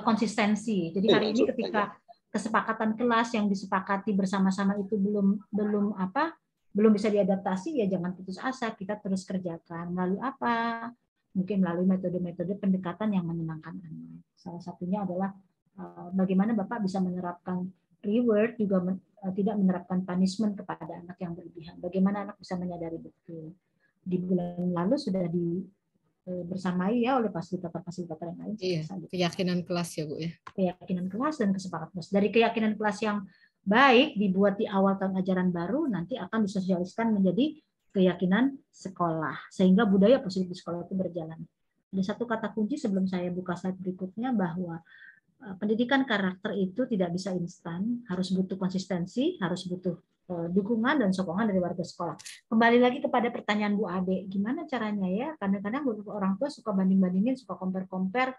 konsistensi. Jadi hari ini ketika kesepakatan kelas yang disepakati bersama-sama itu belum bisa diadaptasi, ya jangan putus asa, kita terus kerjakan. Melalui apa? Mungkin melalui metode-metode pendekatan yang menyenangkan anak. Salah satunya adalah bagaimana Bapak bisa menerapkan reward, juga tidak menerapkan punishment kepada anak yang berlebihan. Bagaimana anak bisa menyadari betul. Di bulan lalu sudah bersamai ya oleh fasilitator-fasilitator yang lain. Iya, keyakinan kelas ya Bu ya. Keyakinan kelas dan kesepakatan kelas. Dari keyakinan kelas yang baik dibuat di awal tahun ajaran baru, nanti akan disosialisasikan menjadi keyakinan sekolah, sehingga budaya positif di sekolah itu berjalan. Ada satu kata kunci sebelum saya buka slide berikutnya, bahwa pendidikan karakter itu tidak bisa instan, harus butuh konsistensi, harus butuh dukungan dan sokongan dari warga sekolah. Kembali lagi kepada pertanyaan Bu Ade, gimana caranya ya? Kadang-kadang orang tua suka banding-bandingin, suka compare-compare.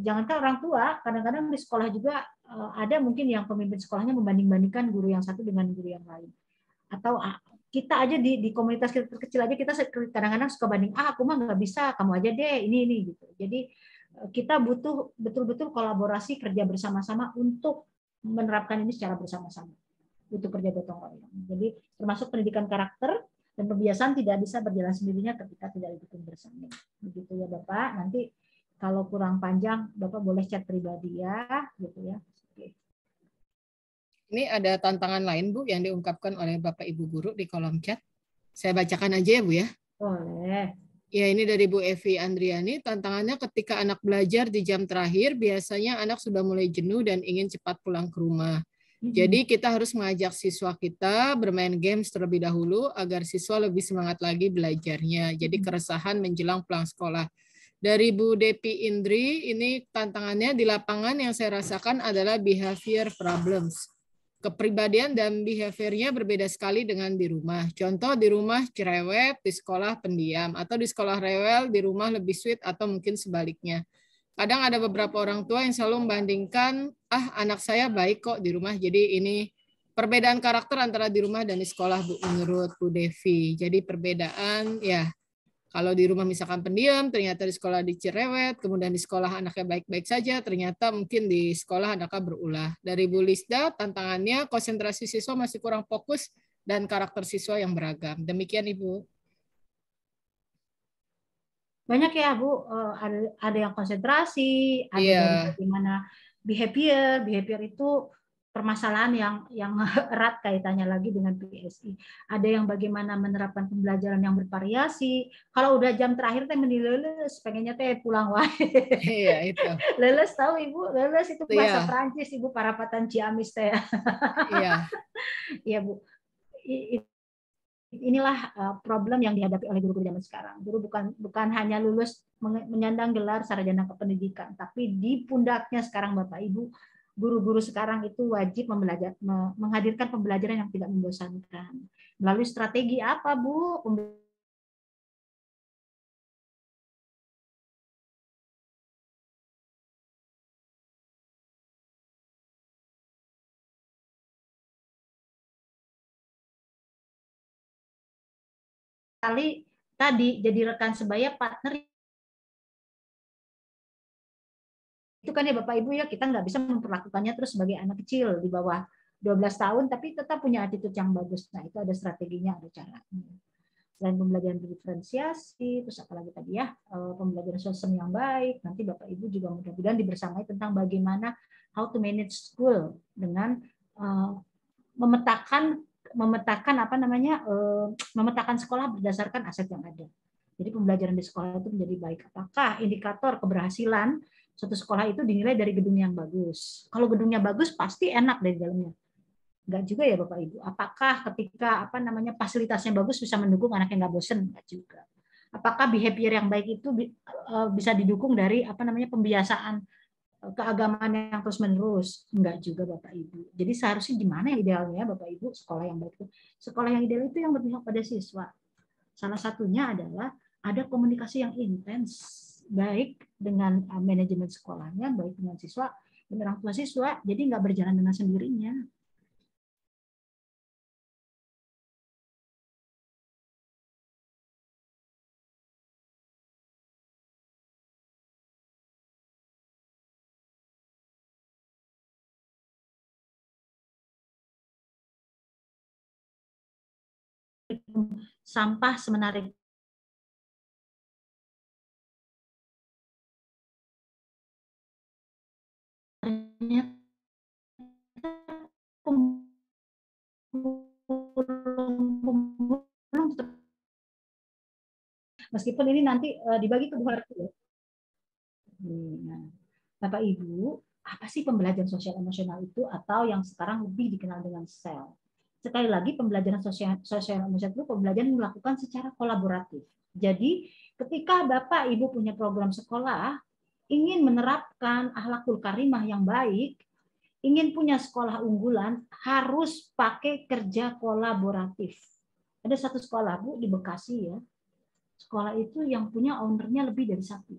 Jangankan orang tua, kadang-kadang di sekolah juga ada mungkin yang pemimpin sekolahnya membanding-bandingkan guru yang satu dengan guru yang lain. Atau kita aja di komunitas kita terkecil aja kita kadang-kadang suka banding, aku mah nggak bisa, kamu aja deh, ini gitu. Jadi kita butuh betul-betul kolaborasi, kerja bersama-sama untuk menerapkan ini secara bersama-sama. Butuh kerja gotong royong. Jadi termasuk pendidikan karakter dan kebiasaan tidak bisa berjalan sendirinya ketika tidak didukung bersama. Begitu ya Bapak. Nanti kalau kurang panjang Bapak boleh chat pribadi ya, gitu ya. Oke. Ini ada tantangan lain Bu yang diungkapkan oleh Bapak Ibu guru di kolom chat. Saya bacakan aja ya Bu ya. Boleh. Ya, ini dari Bu Evi Andriani. Tantangannya ketika anak belajar di jam terakhir, biasanya anak sudah mulai jenuh dan ingin cepat pulang ke rumah. Jadi kita harus mengajak siswa kita bermain games terlebih dahulu agar siswa lebih semangat lagi belajarnya. Jadi keresahan menjelang pulang sekolah. Dari Bu Depi Indri, ini tantangannya di lapangan yang saya rasakan adalah behavior problems. Kepribadian dan behaviornya berbeda sekali dengan di rumah. Contoh, di rumah cerewet, di sekolah pendiam, atau di sekolah rewel, di rumah lebih sweet, atau mungkin sebaliknya. Kadang ada beberapa orang tua yang selalu membandingkan, anak saya baik kok di rumah. Jadi ini perbedaan karakter antara di rumah dan di sekolah, Bu, menurut Bu Devi. Jadi perbedaan, ya, kalau di rumah misalkan pendiam, ternyata di sekolah dicerewet, kemudian di sekolah anaknya baik-baik saja, ternyata mungkin di sekolah anaknya berulah. Dari Bu Lisda, tantangannya konsentrasi siswa masih kurang fokus dan karakter siswa yang beragam. Demikian, Ibu. Banyak ya, Bu. Ada yang konsentrasi, ada dari bagaimana behavior itu permasalahan yang erat kaitannya lagi dengan PSI. Ada yang bagaimana menerapkan pembelajaran yang bervariasi. Kalau udah jam terakhir teh meni lulus, pengennya teh pulang wae. Iya, itu. Lulus tahu Ibu, lulus itu bahasa Prancis Ibu, parapatan Ciamis teh. Iya. Iya, Bu. Inilah problem yang dihadapi oleh guru-guru zaman sekarang. Guru bukan hanya lulus menyandang gelar sarjana kependidikan, tapi di pundaknya sekarang Bapak Ibu, guru-guru sekarang itu wajib menghadirkan pembelajaran yang tidak membosankan. Melalui strategi apa, Bu? Kali tadi jadi rekan sebaya, partner itu kan ya Bapak Ibu ya, kita nggak bisa memperlakukannya terus sebagai anak kecil di bawah 12 tahun tapi tetap punya attitude yang bagus. Nah, itu ada strateginya, ada caranya. Selain pembelajaran diferensiasi, terus apalagi tadi ya, pembelajaran sosial yang baik, nanti Bapak Ibu juga mudah-mudahan dibersamai tentang bagaimana how to manage school dengan memetakan sekolah berdasarkan aset yang ada. Jadi pembelajaran di sekolah itu menjadi baik. Apakah indikator keberhasilan suatu sekolah itu dinilai dari gedung yang bagus? Kalau gedungnya bagus pasti enak dari dalamnya. Enggak juga ya Bapak Ibu. Apakah ketika fasilitasnya bagus bisa mendukung anaknya nggak bosen? Enggak juga. Apakah behavior yang baik itu bisa didukung dari pembiasaan keagamaan yang terus-menerus? Enggak juga Bapak Ibu. Jadi seharusnya gimana yang idealnya Bapak Ibu? Sekolah yang baik itu. Sekolah yang ideal itu yang berpihak pada siswa. Salah satunya adalah ada komunikasi yang intens, baik dengan manajemen sekolahnya, baik dengan siswa, dan orang tua siswa, jadi nggak berjalan dengan sendirinya. Sampah semenarik meskipun ini nanti dibagi ke dua. Nah, Bapak Ibu, apa sih pembelajaran sosial emosional itu, atau yang sekarang lebih dikenal dengan SEL? Sekali lagi, pembelajaran sosial emosional itu pembelajaran yang dilakukan secara kolaboratif. Jadi, ketika Bapak Ibu punya program sekolah, ingin menerapkan akhlakul karimah yang baik, ingin punya sekolah unggulan, harus pakai kerja kolaboratif. Ada satu sekolah, Bu, di Bekasi ya. Sekolah itu yang punya ownernya lebih dari satu.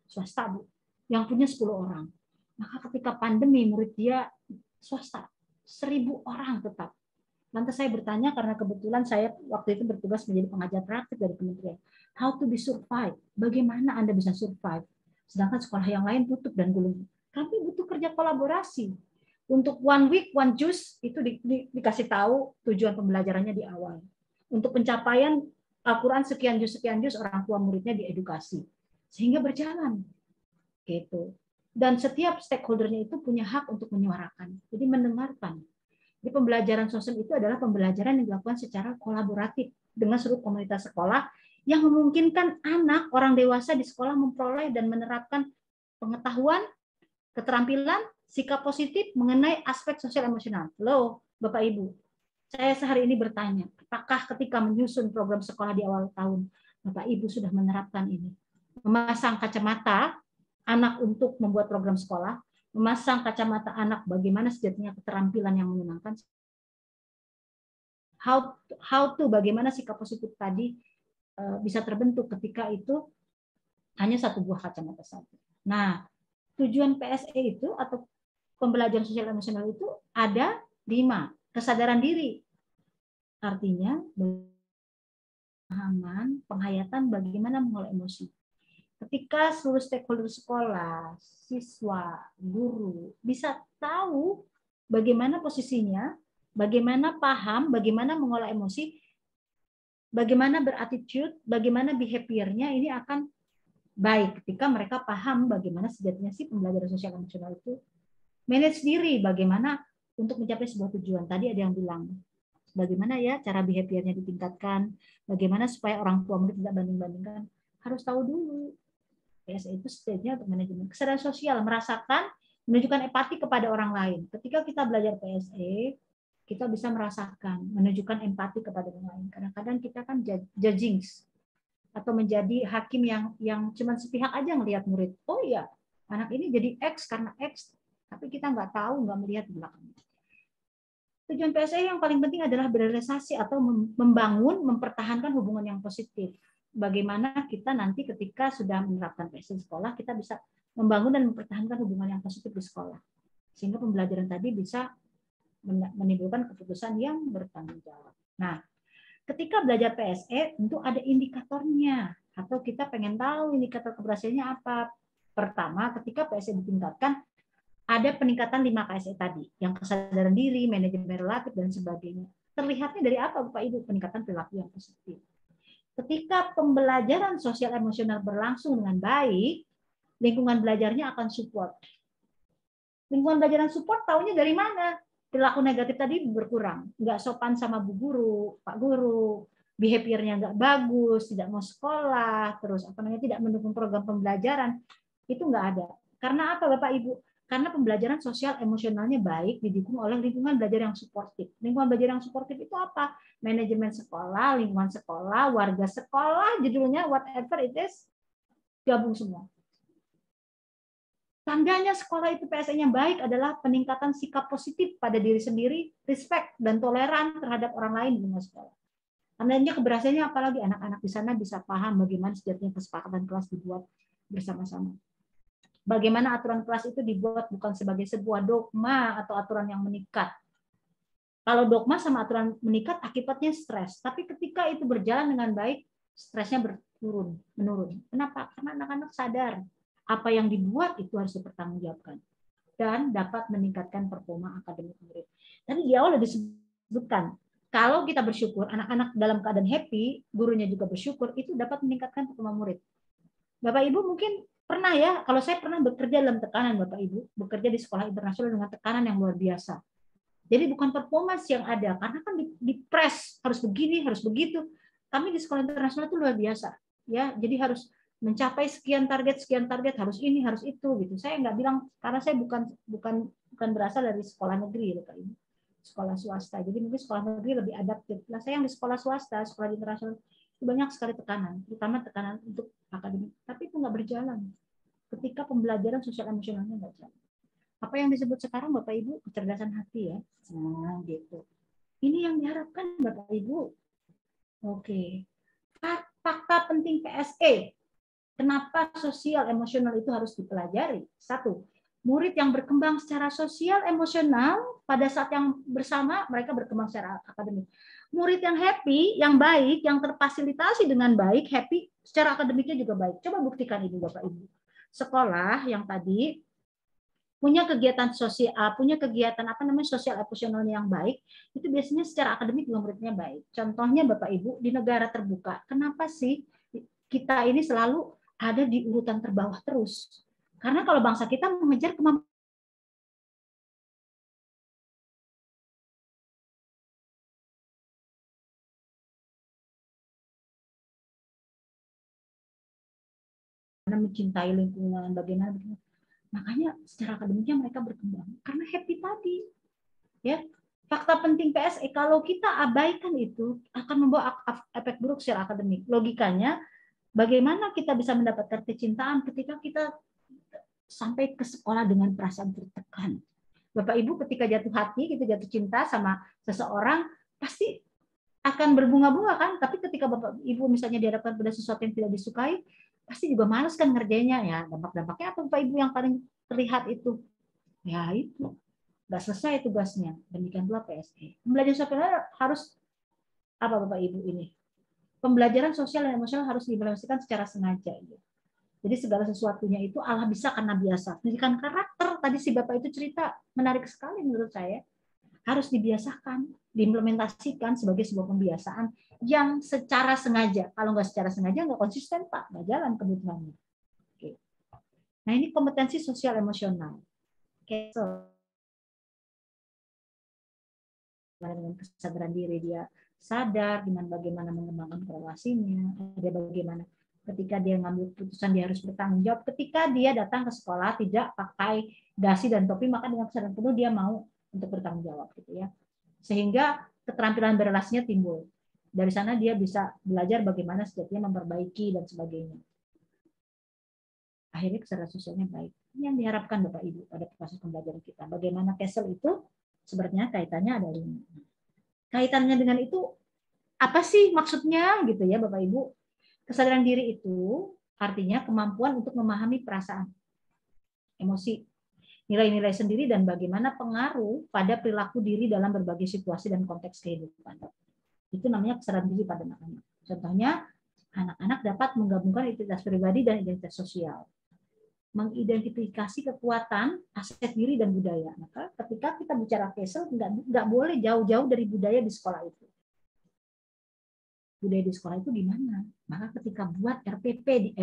Swasta, Bu. Yang punya 10 orang. Maka ketika pandemi, murid dia swasta. 1000 orang tetap. Lantas saya bertanya, karena kebetulan saya waktu itu bertugas menjadi pengajar praktik dari kementerian. How to be survive? Bagaimana Anda bisa survive? Sedangkan sekolah yang lain tutup dan gulung. Kami butuh kerja kolaborasi. Untuk 1 week, 1 juice, itu dikasih tahu tujuan pembelajarannya di awal. Untuk pencapaian Al-Quran sekian juz, orang tua muridnya diedukasi. Sehingga berjalan. Gitu. Dan setiap stakeholdernya itu punya hak untuk menyuarakan. Jadi mendengarkan. Jadi pembelajaran sosial itu adalah pembelajaran yang dilakukan secara kolaboratif dengan seluruh komunitas sekolah yang memungkinkan anak, orang dewasa di sekolah memperoleh dan menerapkan pengetahuan, keterampilan, sikap positif mengenai aspek sosial emosional. Loh, Bapak Ibu, saya sehari ini bertanya, apakah ketika menyusun program sekolah di awal tahun, Bapak Ibu sudah menerapkan ini? Memasang kacamata anak untuk membuat program sekolah, memasang kacamata anak bagaimana sejatinya keterampilan yang menyenangkan, how to bagaimana sikap positif tadi bisa terbentuk ketika itu hanya satu buah kacamata saja. Nah, tujuan PSE itu atau pembelajaran sosial emosional itu ada 5. Kesadaran diri, artinya pemahaman, penghayatan bagaimana mengelola emosi. Ketika seluruh stakeholder sekolah, siswa, guru bisa tahu bagaimana posisinya, bagaimana paham, bagaimana mengolah emosi, bagaimana berattitude, bagaimana behavior-nya, ini akan baik ketika mereka paham bagaimana sejatinya sih pembelajaran sosial emosional itu manage diri, bagaimana untuk mencapai sebuah tujuan. Tadi ada yang bilang, bagaimana ya cara behavior-nya ditingkatkan, bagaimana supaya orang tua murid tidak banding-bandingkan, harus tahu dulu. PSE itu stage-nya untuk manajemen kesadaran sosial, merasakan, menunjukkan empati kepada orang lain. Ketika kita belajar PSE, kita bisa merasakan, menunjukkan empati kepada orang lain. Kadang-kadang kita kan judging atau menjadi hakim yang cuma sepihak aja ngelihat murid. Oh iya, anak ini jadi X karena X, tapi kita nggak tahu, nggak melihat di belakangnya. Tujuan PSE yang paling penting adalah berrealisasi atau membangun, mempertahankan hubungan yang positif. Bagaimana kita nanti ketika sudah menerapkan PSE di sekolah, kita bisa membangun dan mempertahankan hubungan yang positif di sekolah. Sehingga pembelajaran tadi bisa menimbulkan keputusan yang bertanggung jawab. Nah, ketika belajar PSE tentu ada indikatornya, atau kita pengen tahu indikator keberhasilannya apa. Pertama, ketika PSE ditingkatkan, ada peningkatan 5 KSE tadi, yang kesadaran diri, manajemen relatif, dan sebagainya. Terlihatnya dari apa, Bapak Ibu? Peningkatan perilaku yang positif. Ketika pembelajaran sosial emosional berlangsung dengan baik, lingkungan belajarnya akan support. Lingkungan belajar support taunya dari mana? Perilaku negatif tadi berkurang, nggak sopan sama bu guru, pak guru, behaviornya nggak bagus, tidak mau sekolah, terus tidak mendukung program pembelajaran, itu nggak ada. Karena apa, Bapak Ibu? Karena pembelajaran sosial emosionalnya baik, didukung oleh lingkungan belajar yang suportif. Lingkungan belajar yang suportif itu apa? Manajemen sekolah, lingkungan sekolah, warga sekolah, judulnya whatever it is, gabung semua. Tandanya sekolah itu PSE-nya baik adalah peningkatan sikap positif pada diri sendiri, respect dan toleran terhadap orang lain di lingkungan sekolah. Tandanya keberhasilannya apalagi anak-anak di sana bisa paham bagaimana sejatinya kesepakatan kelas dibuat bersama-sama. Bagaimana aturan kelas itu dibuat bukan sebagai sebuah dogma atau aturan yang mengikat. Kalau dogma sama aturan mengikat akibatnya stres, tapi ketika itu berjalan dengan baik, stresnya menurun. Kenapa? Karena anak-anak sadar apa yang dibuat itu harus dipertanggungjawabkan dan dapat meningkatkan performa akademik murid. Tadi di awal sudah disebutkan, kalau kita bersyukur, anak-anak dalam keadaan happy, gurunya juga bersyukur, itu dapat meningkatkan performa murid. Bapak Ibu mungkin pernah ya, kalau saya pernah bekerja dalam tekanan, Bapak Ibu, bekerja di sekolah internasional dengan tekanan yang luar biasa. Jadi bukan performance yang ada, karena kan di press harus begini, harus begitu. Kami di sekolah internasional itu luar biasa, ya. Jadi harus mencapai sekian target, harus ini, harus itu, gitu. Saya nggak bilang karena saya bukan berasal dari sekolah negeri, Bapak Ibu, sekolah swasta. Jadi mungkin sekolah negeri lebih adaptif. Nah, saya yang di sekolah swasta, sekolah internasional itu banyak sekali tekanan, terutama tekanan untuk akademik. Tapi itu nggak berjalan ketika pembelajaran sosial emosionalnya nggak jalan. Apa yang disebut sekarang Bapak Ibu kecerdasan hati ya. Nah, gitu. Ini yang diharapkan Bapak Ibu. Oke. Fakta penting PSE. Kenapa sosial emosional itu harus dipelajari? 1. Murid yang berkembang secara sosial emosional pada saat yang bersama mereka berkembang secara akademik. Murid yang happy, yang baik, yang terfasilitasi dengan baik, happy, secara akademiknya juga baik. Coba buktikan ini Bapak Ibu. Sekolah yang tadi punya kegiatan sosial, sosial emosional yang baik, itu biasanya secara akademik juga muridnya baik. Contohnya Bapak Ibu di negara terbuka, kenapa sih kita ini selalu ada di urutan terbawah terus? Karena kalau bangsa kita mengejar kemampuan mencintai lingkungan, bagaimana. Makanya secara akademiknya mereka berkembang karena happy tadi. Ya, fakta penting PSE kalau kita abaikan itu akan membawa efek buruk secara akademik. Logikanya, bagaimana kita bisa mendapatkan kecintaan ketika kita sampai ke sekolah dengan perasaan tertekan. Bapak Ibu ketika jatuh hati, kita jatuh cinta sama seseorang, pasti akan berbunga-bunga kan? Tapi ketika Bapak Ibu misalnya dihadapkan pada sesuatu yang tidak disukai, pasti juga males kan ngerjainnya ya. Dampak-dampaknya apa Bapak Ibu yang paling terlihat itu? Ya itu, nggak selesai tugasnya. Demikian pula PSE. Pembelajaran sosial harus apa Bapak Ibu ini? Pembelajaran sosial dan emosional harus diimplementasikan secara sengaja. Jadi segala sesuatunya itu Allah bisa karena biasa. Pendidikan karakter, tadi si Bapak itu cerita menarik sekali menurut saya. Harus dibiasakan, diimplementasikan sebagai sebuah pembiasaan yang secara sengaja. Kalau nggak secara sengaja, nggak konsisten, Pak. Nggak jalan kebutuhannya. Oke. Nah, ini kompetensi sosial emosional. Oke, dengan kesadaran diri dia sadar, dengan bagaimana mengembangkan relasinya, ada bagaimana ketika dia ngambil keputusan dia harus bertanggung jawab. Ketika dia datang ke sekolah tidak pakai dasi dan topi, maka dengan kesadaran penuh dia mau untuk bertanggung jawab gitu ya. Sehingga keterampilan berrelasinya timbul. Dari sana dia bisa belajar bagaimana sejatinya memperbaiki dan sebagainya. Akhirnya kesadaran sosialnya baik. Ini yang diharapkan Bapak Ibu pada proses pembelajaran kita. Bagaimana Kessel itu sebenarnya kaitannya ada 5. Kaitannya dengan itu apa sih maksudnya gitu ya Bapak Ibu? Kesadaran diri itu artinya kemampuan untuk memahami perasaan, emosi, nilai-nilai sendiri dan bagaimana pengaruh pada perilaku diri dalam berbagai situasi dan konteks kehidupan. Itu namanya kesadaran diri pada anak-anak. Contohnya, anak-anak dapat menggabungkan identitas pribadi dan identitas sosial. Mengidentifikasi kekuatan, aset diri dan budaya. Maka ketika kita bicara Kessel, nggak boleh jauh-jauh dari budaya di sekolah itu. Budaya di sekolah itu gimana? Maka ketika buat RPP,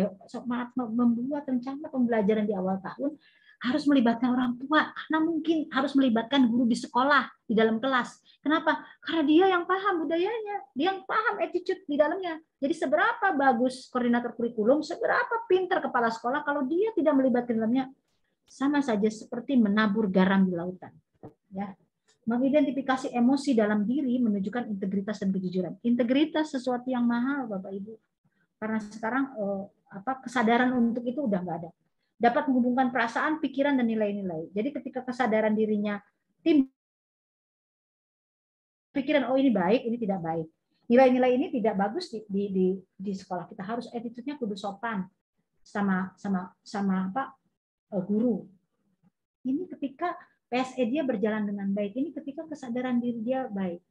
membuat rencana pembelajaran di awal tahun, harus melibatkan orang tua, karena mungkin harus melibatkan guru di sekolah, di dalam kelas. Kenapa? Karena dia yang paham budayanya, dia yang paham attitude di dalamnya. Jadi seberapa bagus koordinator kurikulum, seberapa pintar kepala sekolah, kalau dia tidak melibatkan dalamnya, sama saja seperti menabur garam di lautan. Ya. Mengidentifikasi emosi dalam diri menunjukkan integritas dan kejujuran. Integritas sesuatu yang mahal, Bapak Ibu. Karena sekarang kesadaran untuk itu udah nggak ada. Dapat menghubungkan perasaan, pikiran, dan nilai-nilai. Jadi ketika kesadaran dirinya pikiran, oh ini baik, ini tidak baik. Nilai-nilai ini tidak bagus di sekolah. Kita harus attitude-nya kudu sopan sama guru. Ini ketika PSE dia berjalan dengan baik. Ini ketika kesadaran diri dia baik.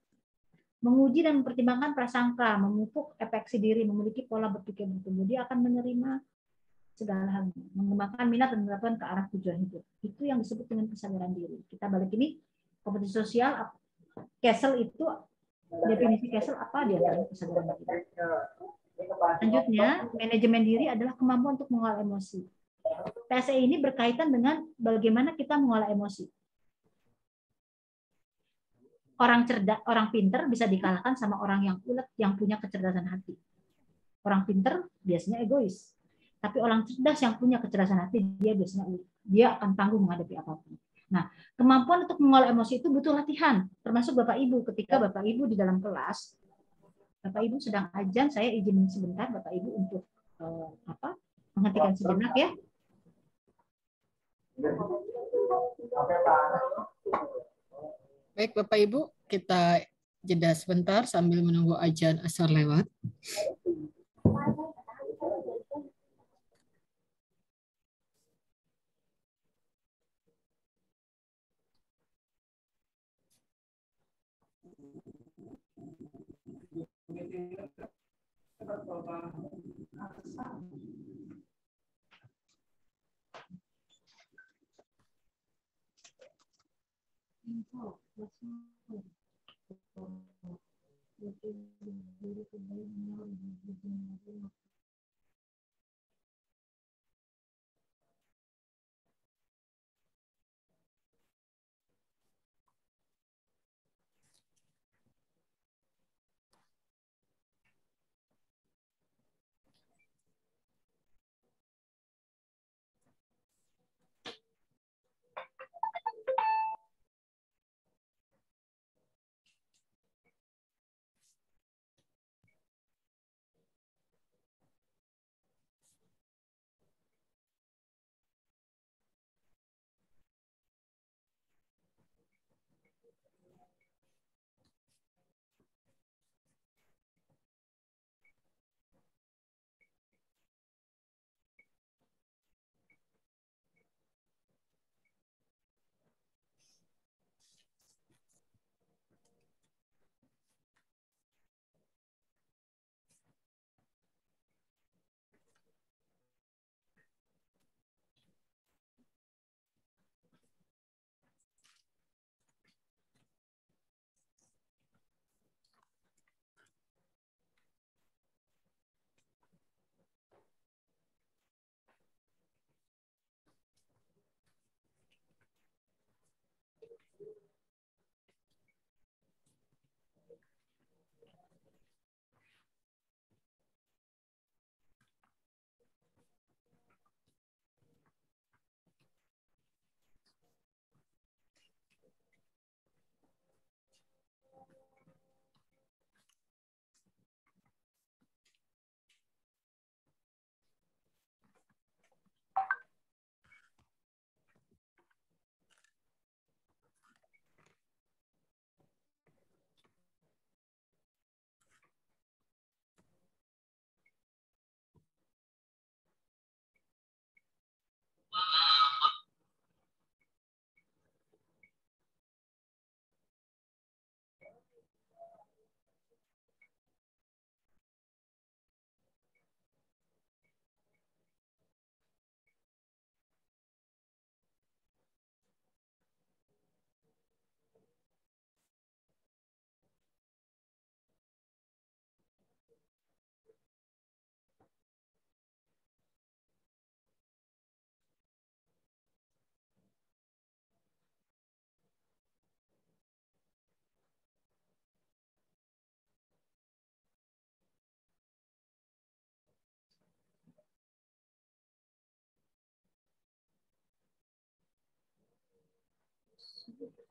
Menguji dan mempertimbangkan prasangka, memupuk efeksi diri, memiliki pola berpikir bertumbuh. Dia akan menerima segala hal, mengembangkan minat dan menerapkan ke arah tujuan hidup. Itu yang disebut dengan kesadaran diri. Kita balik ini, kompetensi sosial, Kessel itu, definisi Kessel apa dia dalam kesadaran diri. Selanjutnya, manajemen diri adalah kemampuan untuk mengolah emosi. PSE ini berkaitan dengan bagaimana kita mengolah emosi. Orang cerdas, orang pinter bisa dikalahkan sama orang yang ulet yang punya kecerdasan hati. Orang pinter biasanya egois, tapi orang cerdas yang punya kecerdasan hati dia biasanya ulet. Dia akan tangguh menghadapi apapun. Nah, kemampuan untuk mengolah emosi itu butuh latihan, termasuk Bapak Ibu. Ketika Bapak Ibu di dalam kelas, Bapak Ibu sedang ajan, saya izin sebentar Bapak Ibu untuk menghentikan sejenak ya. Baik Bapak Ibu, kita jeda sebentar sambil menunggu azan asar lewat.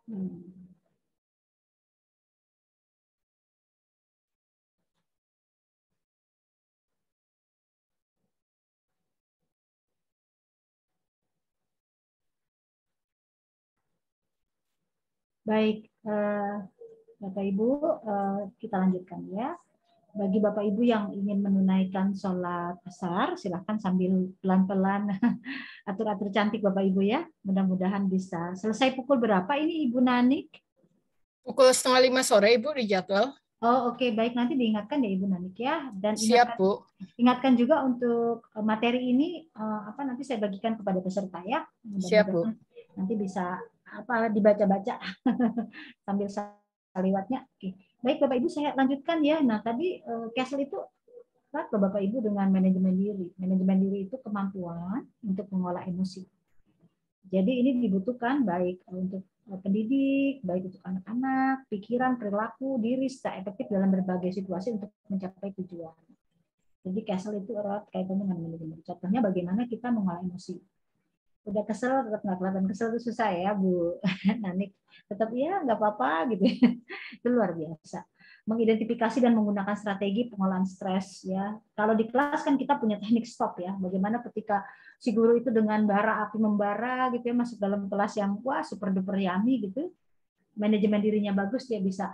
Baik, Bapak Ibu, kita lanjutkan ya. Bagi Bapak Ibu yang ingin menunaikan sholat asar, silahkan sambil pelan-pelan atur-atur cantik Bapak Ibu ya. Mudah-mudahan bisa. Selesai pukul berapa ini Ibu Nanik? Pukul 4:30 sore Ibu di jadwal. Oh oke, baik, nanti diingatkan ya Ibu Nanik ya. Dan Siap Bu. Ingatkan juga untuk materi ini nanti saya bagikan kepada peserta ya. Siap Bu. Nanti bisa dibaca-baca sambil saliwatnya. Oke. Baik Bapak Ibu, saya lanjutkan ya. Nah tadi Castle itu Bapak Ibu dengan manajemen diri. Manajemen diri itu kemampuan untuk mengolah emosi. Jadi ini dibutuhkan baik untuk pendidik, baik untuk anak-anak, pikiran, perilaku, diri secara efektif dalam berbagai situasi untuk mencapai tujuan. Jadi Castle itu erat kaitannya dengan manajemen. Contohnya bagaimana kita mengolah emosi. Udah kesel tetap nggak kelihatan kesel itu susah ya Bu Nanik, tetap ya nggak apa-apa gitu. Itu luar biasa. Mengidentifikasi dan menggunakan strategi pengolahan stres ya. Kalau di kelas kan kita punya teknik stop ya. Bagaimana ketika si guru itu dengan bara api membara gitu ya masuk dalam kelas yang wah super duper yummy gitu. Manajemen dirinya bagus, dia bisa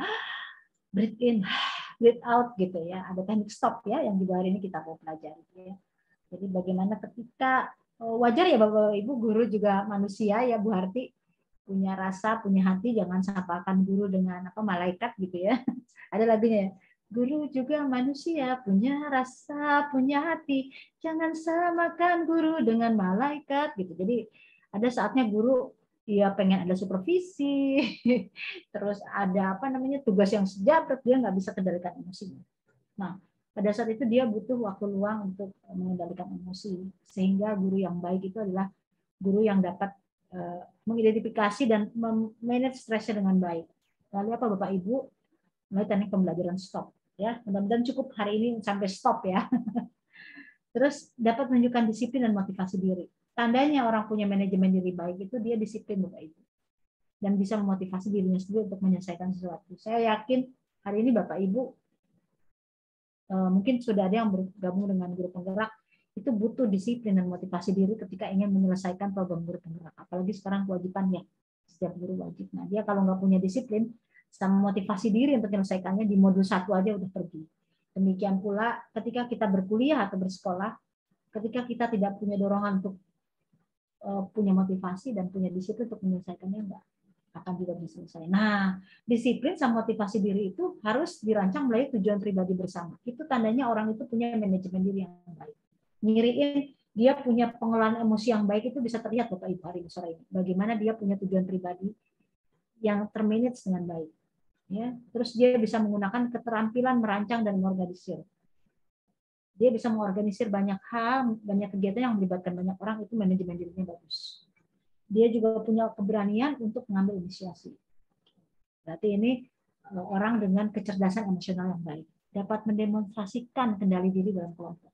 breathe in, breathe out gitu ya. Ada teknik stop ya yang juga hari ini kita mau pelajari ya. Jadi bagaimana ketika wajar ya Bapak Ibu, guru juga manusia ya Bu Harti, punya rasa, punya hati, jangan samakan guru dengan malaikat gitu ya. Ada lagunya ya. Guru juga manusia, punya rasa, punya hati, jangan samakan guru dengan malaikat gitu. Jadi ada saatnya guru dia pengen ada supervisi, terus ada tugas yang sejabret, dia nggak bisa kendalikan emosinya. Nah, pada saat itu dia butuh waktu luang untuk mengendalikan emosi, sehingga guru yang baik itu adalah guru yang dapat mengidentifikasi dan memanage stresnya dengan baik. Lalu apa Bapak Ibu? Mulai teknik pembelajaran stop ya. Mudah-mudahan cukup hari ini sampai stop ya. Terus dapat menunjukkan disiplin dan motivasi diri. Tandanya orang punya manajemen diri baik itu dia disiplin Bapak Ibu. Dan bisa memotivasi dirinya sendiri untuk menyelesaikan sesuatu. Saya yakin hari ini Bapak Ibu mungkin sudah ada yang bergabung dengan guru penggerak, itu butuh disiplin dan motivasi diri ketika ingin menyelesaikan program guru penggerak. Apalagi sekarang kewajibannya, setiap guru wajib. Nah, dia kalau nggak punya disiplin sama motivasi diri untuk menyelesaikannya di modul 1 aja udah pergi. Demikian pula ketika kita berkuliah atau bersekolah, ketika kita tidak punya dorongan untuk punya motivasi dan punya disiplin untuk menyelesaikannya, enggak akan juga bisa selesai. Nah, disiplin sama motivasi diri itu harus dirancang melalui tujuan pribadi bersama. Itu tandanya orang itu punya manajemen diri yang baik. Ngiriin dia punya pengolahan emosi yang baik itu bisa terlihat Bapak Ibu hari sore ini. Bagaimana dia punya tujuan pribadi yang termanage dengan baik. Ya, terus dia bisa menggunakan keterampilan merancang dan mengorganisir. Dia bisa mengorganisir banyak hal, banyak kegiatan yang melibatkan banyak orang, itu manajemen dirinya bagus. Dia juga punya keberanian untuk mengambil inisiasi. Berarti ini orang dengan kecerdasan emosional yang baik. Dapat mendemonstrasikan kendali diri dalam kelompok.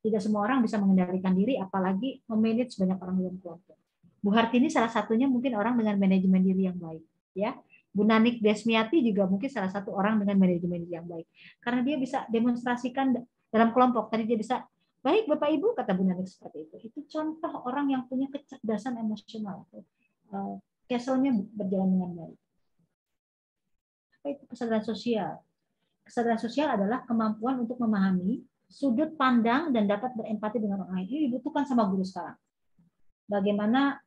Tidak semua orang bisa mengendalikan diri, apalagi memanage banyak orang dalam kelompok. Bu Hartini salah satunya mungkin orang dengan manajemen diri yang baik. Ya, Bu Nanik Desmiati juga mungkin salah satu orang dengan manajemen diri yang baik. Karena dia bisa demonstrasikan dalam kelompok. Tadi dia bisa, baik Bapak Ibu, kata Bu Nanik seperti itu. Itu contoh orang yang punya kecerdasan emosional. Castle-nya berjalan dengan baik. Apa itu kesadaran sosial? Kesadaran sosial adalah kemampuan untuk memahami sudut pandang dan dapat berempati dengan orang lain. Ini dibutuhkan sama guru sekarang. Bagaimana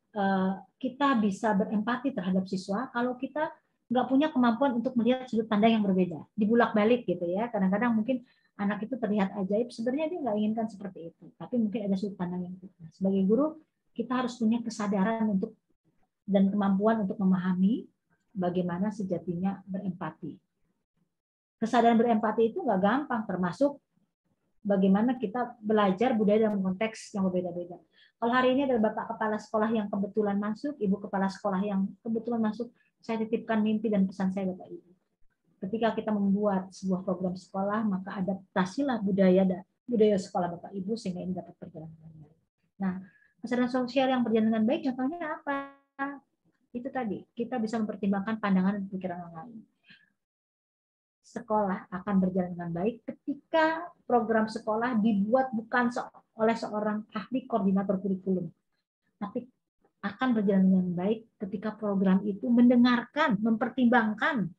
kita bisa berempati terhadap siswa kalau kita nggak punya kemampuan untuk melihat sudut pandang yang berbeda, dibulak-balik gitu ya. Kadang-kadang mungkin anak itu terlihat ajaib, sebenarnya dia nggak inginkan seperti itu, tapi mungkin ada sudut pandang yang berbeda. Sebagai guru, kita harus punya kesadaran untuk dan kemampuan untuk memahami bagaimana sejatinya berempati. Kesadaran berempati itu nggak gampang, termasuk bagaimana kita belajar budaya dalam konteks yang berbeda-beda. Kalau hari ini adalah Bapak Kepala Sekolah yang kebetulan masuk, Ibu Kepala Sekolah yang kebetulan masuk, saya titipkan mimpi dan pesan saya Bapak Ibu. Ketika kita membuat sebuah program sekolah, maka adaptasilah budaya sekolah Bapak Ibu sehingga ini dapat berjalan dengan baik. Nah, kesadaran sosial yang berjalan dengan baik contohnya apa? Itu tadi, kita bisa mempertimbangkan pandangan dan pikiran orang lain. Sekolah akan berjalan dengan baik ketika program sekolah dibuat bukan oleh seorang ahli koordinator kurikulum, tapi akan berjalan dengan baik ketika program itu mendengarkan, mempertimbangkan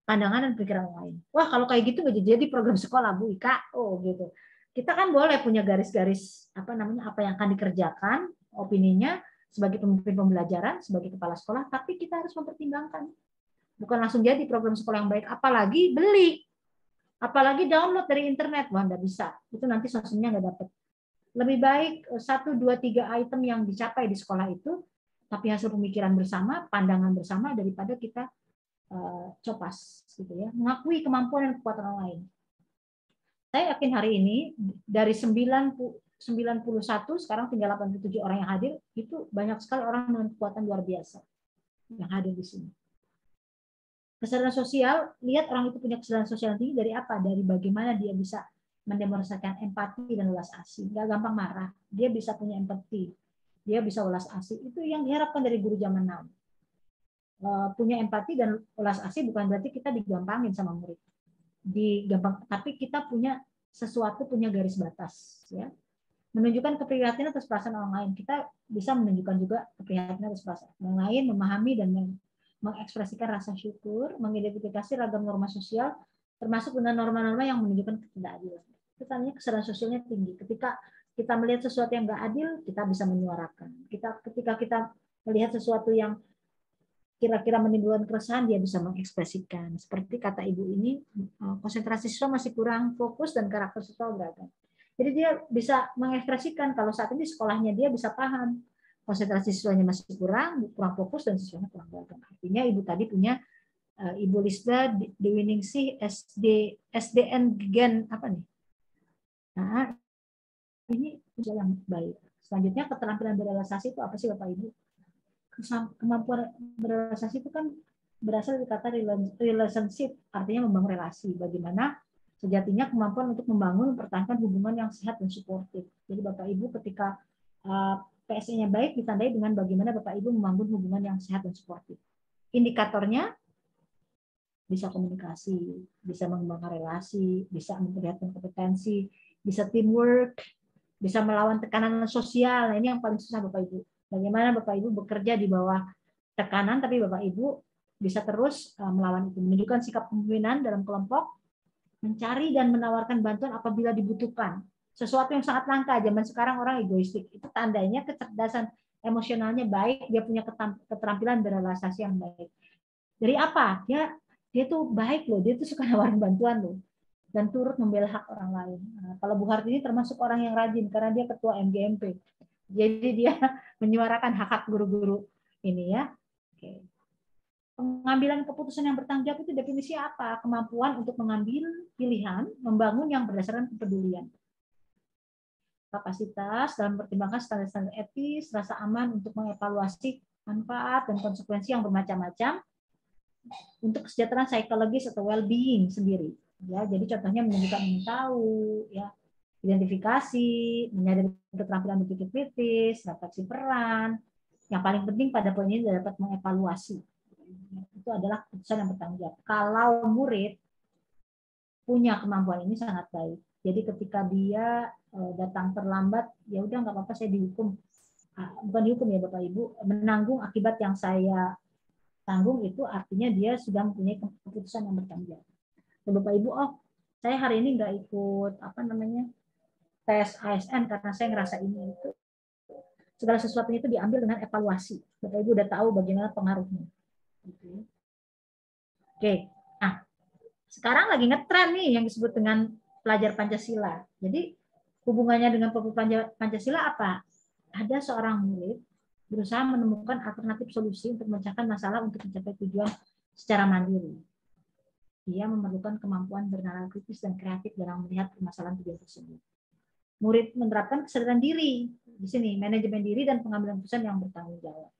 pandangan dan pikiran orang lain. Wah, kalau kayak gitu nggak jadi program sekolah, Bu Ika. Oh, gitu. Kita kan boleh punya garis-garis apa yang akan dikerjakan, opininya sebagai pemimpin pembelajaran, sebagai kepala sekolah, tapi kita harus mempertimbangkan. Bukan langsung jadi program sekolah yang baik, apalagi beli, apalagi download dari internet. Wah, nggak bisa. Itu nanti sosumnya nggak dapat. Lebih baik 1, 2, 3 item yang dicapai di sekolah itu, tapi hasil pemikiran bersama, pandangan bersama, daripada kita copas, gitu ya. Mengakui kemampuan dan kekuatan orang lain. Saya yakin hari ini dari 91 sekarang tinggal 87 orang yang hadir, itu banyak sekali orang dengan kekuatan luar biasa yang hadir di sini. Kesadaran sosial, lihat orang itu punya kesadaran sosial tinggi dari apa? Dari bagaimana dia bisa mendemonstrasikan empati dan welas asih. Nggak gampang marah. Dia bisa punya empati. Dia bisa welas asih. Itu yang diharapkan dari guru zaman now. Punya empati dan welas asih bukan berarti kita digampangin sama murid. Tapi kita punya sesuatu, punya garis batas. Ya. Menunjukkan keprihatinan atas perasaan orang lain. Kita bisa menunjukkan juga keprihatinan atas perasaan orang lain, memahami dan mengekspresikan rasa syukur, mengidentifikasi ragam norma sosial, termasuk dengan norma-norma yang menunjukkan ketidakadilan. Itu tandanya kesadaran sosialnya tinggi. Ketika kita melihat sesuatu yang nggak adil, kita bisa menyuarakan. Ketika kita melihat sesuatu yang kira-kira menimbulkan keresahan, dia bisa mengekspresikan. Seperti kata Ibu ini, konsentrasi siswa masih kurang fokus dan karakter siswa beragam. Jadi dia bisa mengekspresikan kalau saat ini sekolahnya dia bisa paham. Konsentrasi siswanya masih kurang fokus dan siswanya kurang beragam. Artinya Ibu tadi punya Ibu Lisda di Winningsih SDN Gen apa nih? Nah, ini yang baik. Selanjutnya keterampilan berrealisasi itu apa sih Bapak Ibu? Kemampuan berrealisasi itu kan berasal dari kata relationship, artinya membangun relasi. Bagaimana sejatinya kemampuan untuk membangun mempertahankan hubungan yang sehat dan suportif. Jadi Bapak Ibu ketika PSE-nya baik ditandai dengan bagaimana Bapak Ibu membangun hubungan yang sehat dan suportif. Indikatornya bisa komunikasi, bisa mengembangkan relasi, bisa memperlihatkan kompetensi, bisa teamwork, bisa melawan tekanan sosial. Nah, ini yang paling susah Bapak Ibu. Bagaimana Bapak Ibu bekerja di bawah tekanan, tapi Bapak Ibu bisa terus melawan itu. Menunjukkan sikap kepemimpinan dalam kelompok, mencari dan menawarkan bantuan apabila dibutuhkan. Sesuatu yang sangat langka, zaman sekarang orang egoistik. Itu tandanya kecerdasan emosionalnya baik, dia punya keterampilan berrelasi yang baik. Dari apa? Dia tuh baik loh, dia tuh suka nawarin bantuan loh. Dan turut membela hak orang lain. Nah, kalau Bu Hartini termasuk orang yang rajin, karena dia ketua MGMP. Jadi dia menyuarakan hak-hak guru-guru ini ya. Oke. Pengambilan keputusan yang bertanggung jawab itu definisi apa? Kemampuan untuk mengambil pilihan, membangun yang berdasarkan kepedulian. Kapasitas dalam mempertimbangkan standar-standar etis, rasa aman untuk mengevaluasi manfaat dan konsekuensi yang bermacam-macam untuk kesejahteraan psikologis atau well-being sendiri. Ya, jadi contohnya menunjukkan ingin tahu, ya, identifikasi, menyadari keterampilan berpikir kritis, refleksi peran. Yang paling penting pada poin ini dapat mengevaluasi. Itu adalah keputusan yang bertanggung jawab. Kalau murid punya kemampuan ini sangat baik. Jadi ketika dia datang terlambat, ya udah nggak apa-apa, saya dihukum. Bukan dihukum ya Bapak Ibu, menanggung akibat yang saya tanggung, itu artinya dia sudah mempunyai keputusan yang bertanggung jawab. Dan Bapak Ibu, saya hari ini nggak ikut tes ASN karena saya ngerasa ini itu. Segala sesuatunya itu diambil dengan evaluasi. Bapak Ibu udah tahu bagaimana pengaruhnya. Oke, nah sekarang lagi ngetren nih yang disebut dengan pelajar Pancasila. Jadi hubungannya dengan Pancasila apa? Ada seorang murid berusaha menemukan alternatif solusi untuk memecahkan masalah untuk mencapai tujuan secara mandiri. Dia memerlukan kemampuan bernalar kritis dan kreatif dalam melihat permasalahan tujuan tersebut. Murid menerapkan kesadaran diri di sini, manajemen diri dan pengambilan keputusan yang bertanggung jawab.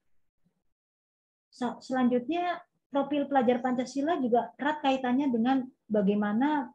Selanjutnya, profil pelajar Pancasila juga erat kaitannya dengan bagaimana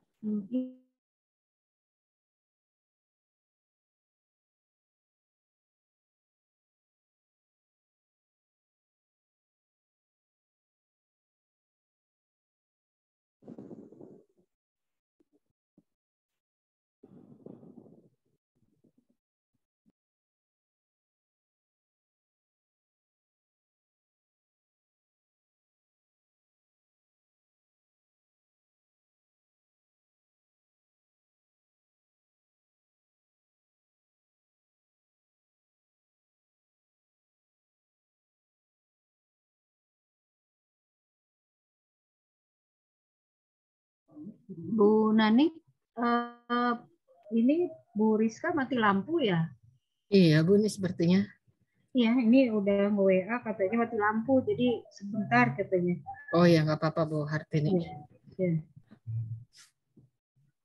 Bu Nani, ini Bu Rizka mati lampu ya? Iya, Bu, ini sepertinya. Iya, ini udah WA katanya mati lampu, jadi sebentar katanya. Oh ya, nggak apa-apa Bu Hartini. Ya.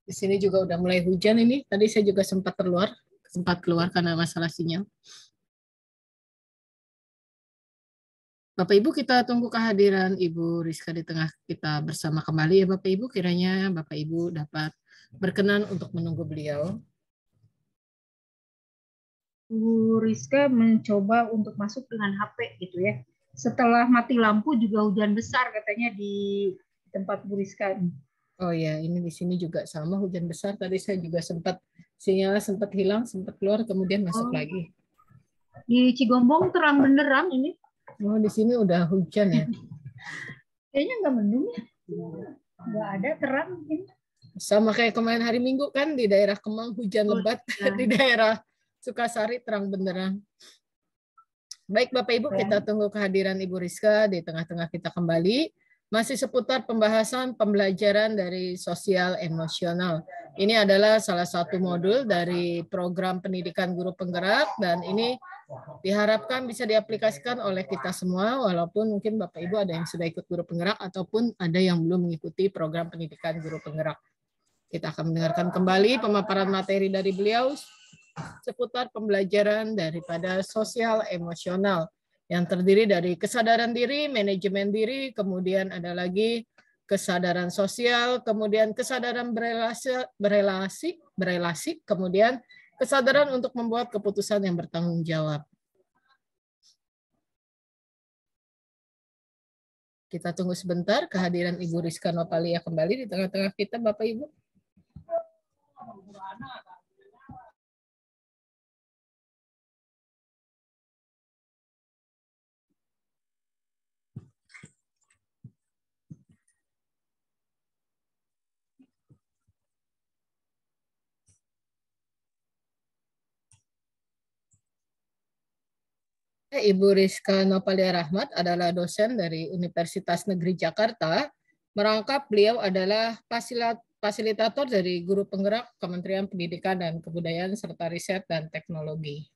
Di sini juga udah mulai hujan ini. Tadi saya juga sempat keluar karena masalah sinyal. Bapak Ibu, kita tunggu kehadiran Ibu Rizka di tengah kita bersama kembali ya Bapak Ibu. Kiranya Bapak Ibu dapat berkenan untuk menunggu beliau. Bu Rizka mencoba untuk masuk dengan HP gitu ya. Setelah mati lampu juga hujan besar katanya di tempat Bu Rizka. Oh ya, ini di sini juga sama hujan besar. Tadi saya juga sinyalnya sempat hilang, sempat keluar, kemudian masuk lagi. Di Cigombong terang benderang ini. Oh, di sini udah hujan ya? Kayaknya nggak mendung ya. Nggak ada terang ini. Sama kayak kemarin hari Minggu kan di daerah Kemang hujan lebat, di daerah Sukasari terang benderang. Baik Bapak Ibu, kita tunggu kehadiran Ibu Rizka di tengah-tengah kita kembali. Masih seputar pembahasan pembelajaran dari sosial emosional. Ini adalah salah satu modul dari program pendidikan guru penggerak dan ini diharapkan bisa diaplikasikan oleh kita semua walaupun mungkin Bapak Ibu ada yang sudah ikut guru penggerak ataupun ada yang belum mengikuti program pendidikan guru penggerak. Kita akan mendengarkan kembali pemaparan materi dari beliau seputar pembelajaran daripada sosial emosional yang terdiri dari kesadaran diri, manajemen diri, kemudian ada lagi kesadaran sosial, kemudian kesadaran berelasi, kemudian kesadaran untuk membuat keputusan yang bertanggung jawab. Kita tunggu sebentar kehadiran Ibu Rizka Nopalia kembali di tengah-tengah kita, Bapak Ibu. Ibu Rizka Nopalia Rahmat adalah dosen dari Universitas Negeri Jakarta. Merangkap beliau adalah fasilitator dari guru penggerak Kementerian Pendidikan dan Kebudayaan serta Riset dan Teknologi.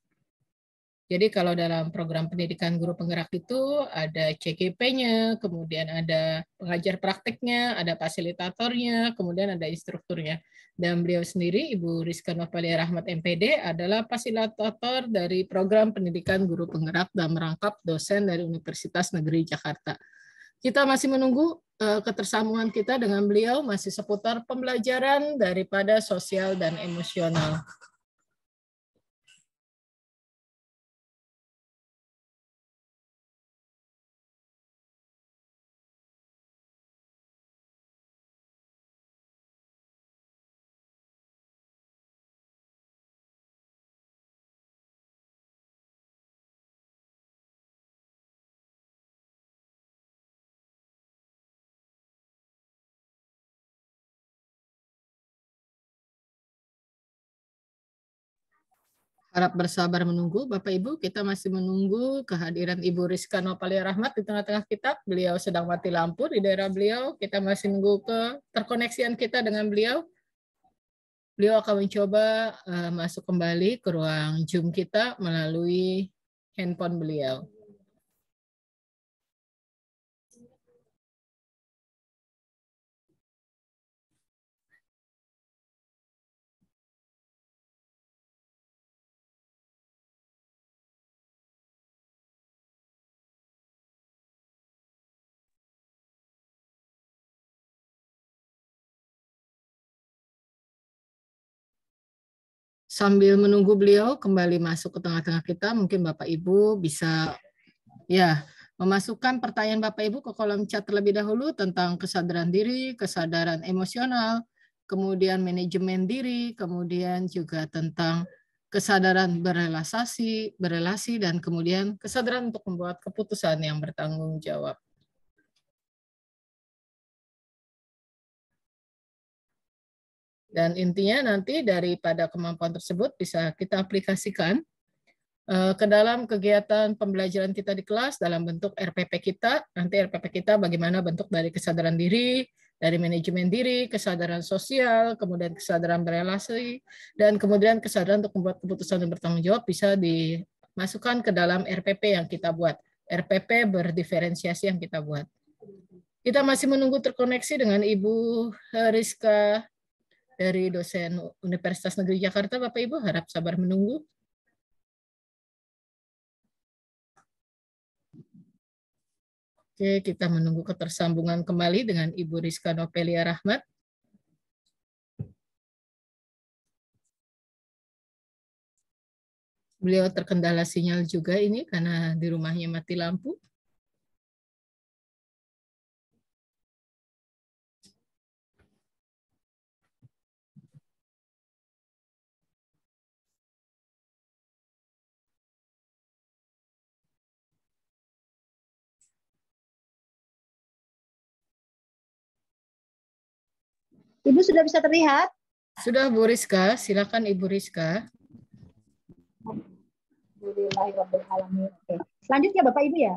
Jadi kalau dalam program pendidikan guru penggerak itu ada CGP-nya, kemudian ada pengajar prakteknya, ada fasilitatornya, kemudian ada instrukturnya. Dan beliau sendiri, Ibu Rizka Nopalia Rahmat MPD, adalah fasilitator dari program pendidikan guru penggerak dan merangkap dosen dari Universitas Negeri Jakarta. Kita masih menunggu ketersambungan kita dengan beliau, masih seputar pembelajaran daripada sosial dan emosional. Harap bersabar menunggu, Bapak Ibu. Kita masih menunggu kehadiran Ibu Rizka Nopalia Rahmat di tengah-tengah kita. Beliau sedang mati lampu di daerah beliau. Kita masih menunggu keterkoneksian kita dengan beliau. Beliau akan mencoba masuk kembali ke ruang Zoom kita melalui handphone beliau. Sambil menunggu beliau kembali masuk ke tengah-tengah kita, mungkin Bapak Ibu bisa memasukkan pertanyaan Bapak Ibu ke kolom chat terlebih dahulu tentang kesadaran diri, kesadaran emosional, kemudian manajemen diri, kemudian juga tentang kesadaran berelasi, dan kemudian kesadaran untuk membuat keputusan yang bertanggung jawab. Dan intinya nanti daripada kemampuan tersebut bisa kita aplikasikan ke dalam kegiatan pembelajaran kita di kelas dalam bentuk RPP kita. Nanti RPP kita bagaimana bentuk dari kesadaran diri, dari manajemen diri, kesadaran sosial, kemudian kesadaran berelasi, dan kemudian kesadaran untuk membuat keputusan dan bertanggung jawab bisa dimasukkan ke dalam RPP yang kita buat. RPP berdiferensiasi yang kita buat. Kita masih menunggu terkoneksi dengan Ibu Rizka dari dosen Universitas Negeri Jakarta. Bapak Ibu harap sabar menunggu. Oke, kita menunggu ketersambungan kembali dengan Ibu Rizka Nopelia Rahmat. Beliau terkendala sinyal juga ini karena di rumahnya mati lampu. Ibu sudah bisa terlihat? Sudah Bu Rizka, silakan Ibu Rizka. Alhamdulillahirrahmanirrahim. Oke. Selanjutnya Bapak Ibu ya.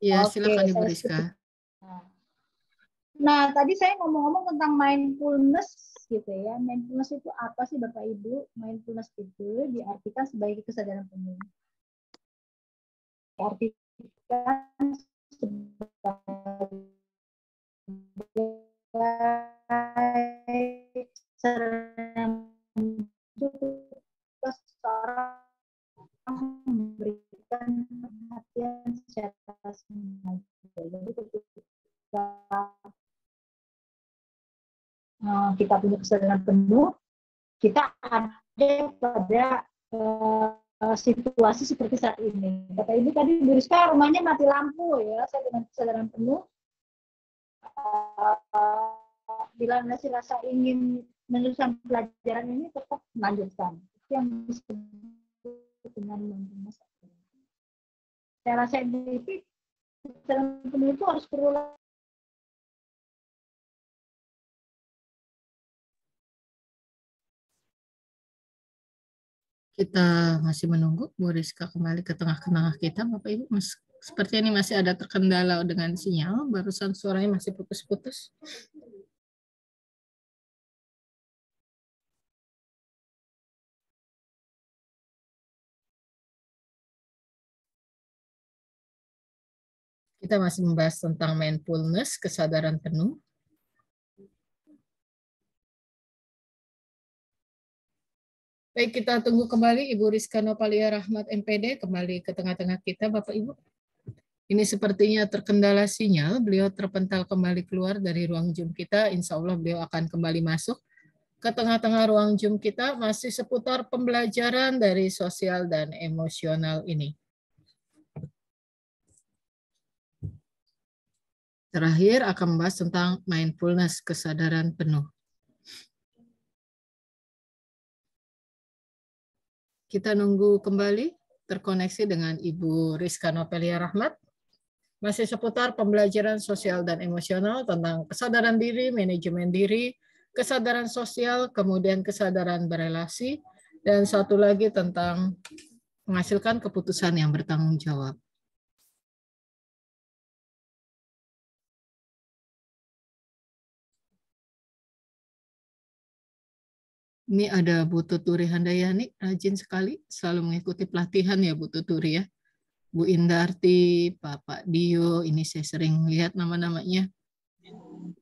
Iya, Oke, silakan Ibu saya Rizka. Nah, tadi saya ngomong-ngomong tentang mindfulness gitu ya. Mindfulness itu apa sih Bapak Ibu? Mindfulness itu diartikan sebagai kesadaran penuh. Diartikan sebagai seseorang memberikan perhatian secara sengaja. Jadi ketika kita punya kesadaran penuh, kita ada pada situasi seperti saat ini. Kata Ibu tadi, Bu Rizka rumahnya mati lampu ya. Saya dengan kesadaran penuh, bila masih rasa ingin meneruskan pelajaran ini tetap melanjutkan. Itu yang disebut dengan mindfulness. Secara saintifik, kesadaran penuh itu harus berulang. Kita masih menunggu Bu Rizka kembali ke tengah-tengah kita, Bapak Ibu. Seperti ini masih ada terkendala dengan sinyal, barusan suaranya masih putus-putus. Kita masih membahas tentang mindfulness, kesadaran penuh. Baik, kita tunggu kembali Ibu Rizka Nopalia Rahmat MPD kembali ke tengah-tengah kita, Bapak Ibu. Ini sepertinya terkendala sinyal, beliau terpental kembali keluar dari ruang Zoom kita, insya Allah beliau akan kembali masuk ke tengah-tengah ruang Zoom kita, masih seputar pembelajaran dari sosial dan emosional ini. Terakhir akan membahas tentang mindfulness, kesadaran penuh. Kita nunggu kembali terkoneksi dengan Ibu Rizka Nopelia Rahmat. Masih seputar pembelajaran sosial dan emosional tentang kesadaran diri, manajemen diri, kesadaran sosial, kemudian kesadaran berelasi, dan satu lagi tentang menghasilkan keputusan yang bertanggung jawab. Ini ada Bu Tuturi Handayani, rajin sekali, selalu mengikuti pelatihan ya Bu Tuturi ya. Bu Indarti, Bapak Dio, ini saya sering lihat nama-namanya.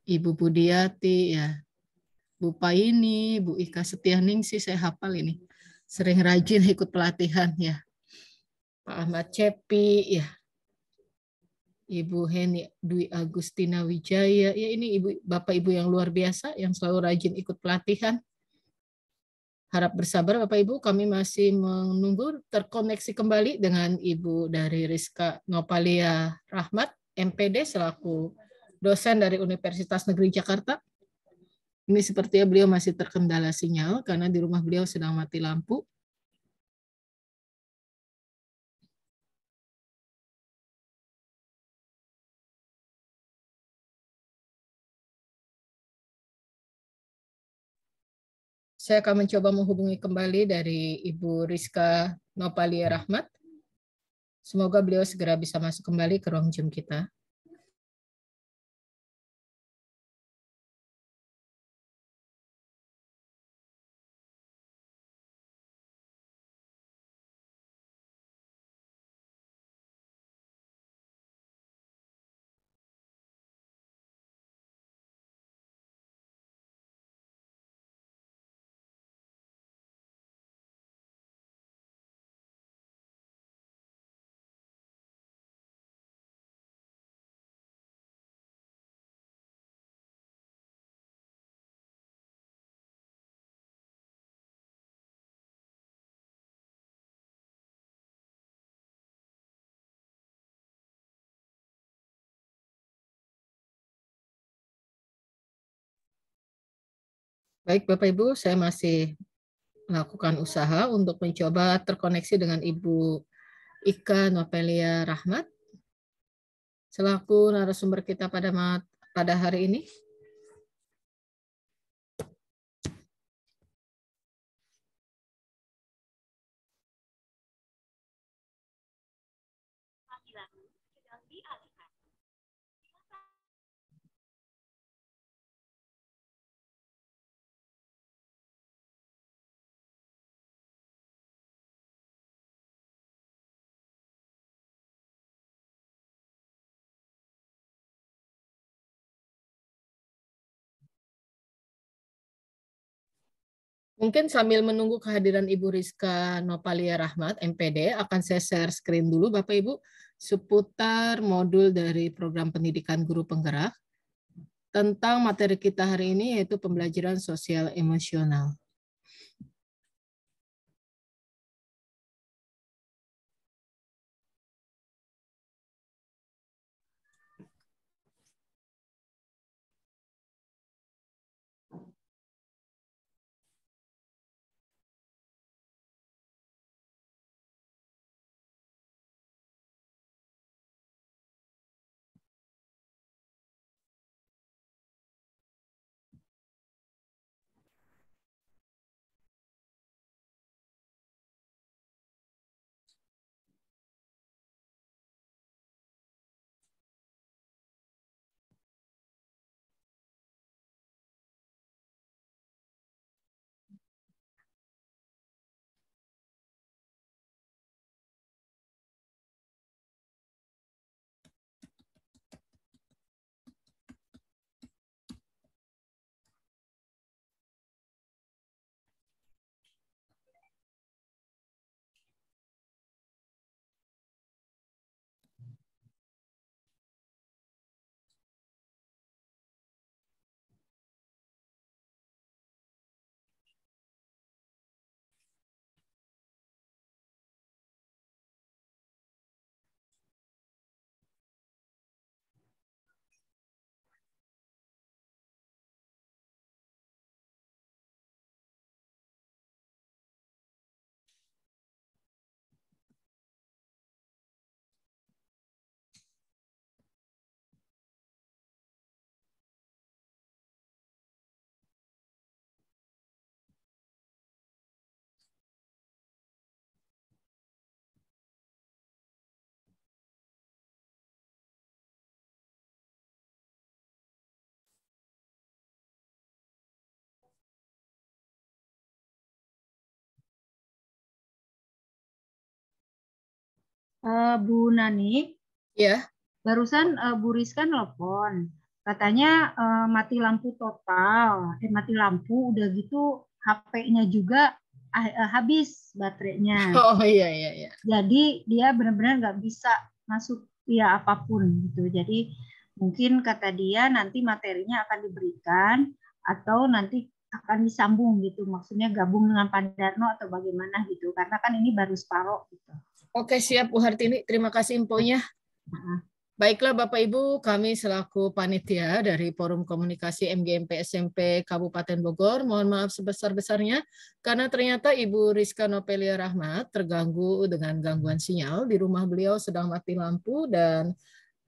Ibu Budiati, ya. Bu Paini, Bu Ika Setianingsih, saya hafal ini. Sering rajin ikut pelatihan ya. Pak Ahmad Cepi, ya. Ibu Heni Dwi Agustina Wijaya, ya ini Bapak Ibu yang luar biasa, yang selalu rajin ikut pelatihan. Harap bersabar Bapak Ibu, kami masih menunggu terkoneksi kembali dengan Ibu dari Rizka Nopalia Rahmat, MPD selaku dosen dari Universitas Negeri Jakarta. Ini sepertinya beliau masih terkendala sinyal karena di rumah beliau sedang mati lampu. Saya akan mencoba menghubungi kembali dari Ibu Rizka Nopalia Rahmat. Semoga beliau segera bisa masuk kembali ke ruang Zoom kita. Baik Bapak Ibu, saya masih melakukan usaha untuk mencoba terkoneksi dengan Ibu Ika Nopelia Rahmat selaku narasumber kita pada hari ini. Mungkin sambil menunggu kehadiran Ibu Rizka Nopalia Rahmat, MPD, akan saya share screen dulu Bapak Ibu seputar modul dari program pendidikan guru penggerak tentang materi kita hari ini, yaitu pembelajaran sosial emosional. Bu Nani, Ya, barusan Bu Rizka nelpon, katanya mati lampu total, mati lampu, udah gitu HP-nya juga habis baterainya. oh iya. Jadi dia benar-benar nggak bisa masuk via apapun gitu. Jadi mungkin kata dia nanti materinya akan diberikan atau nanti akan disambung gitu. Maksudnya gabung dengan Pak Darno atau bagaimana gitu. Karena kan ini baru separoh gitu. Oke siap Bu Hartini, terima kasih infonya. Baiklah Bapak Ibu, kami selaku panitia dari Forum Komunikasi MGMP SMP Kabupaten Bogor, mohon maaf sebesar-besarnya karena ternyata Ibu Rizka Nopelia Rahmat terganggu dengan gangguan sinyal. Di rumah beliau sedang mati lampu dan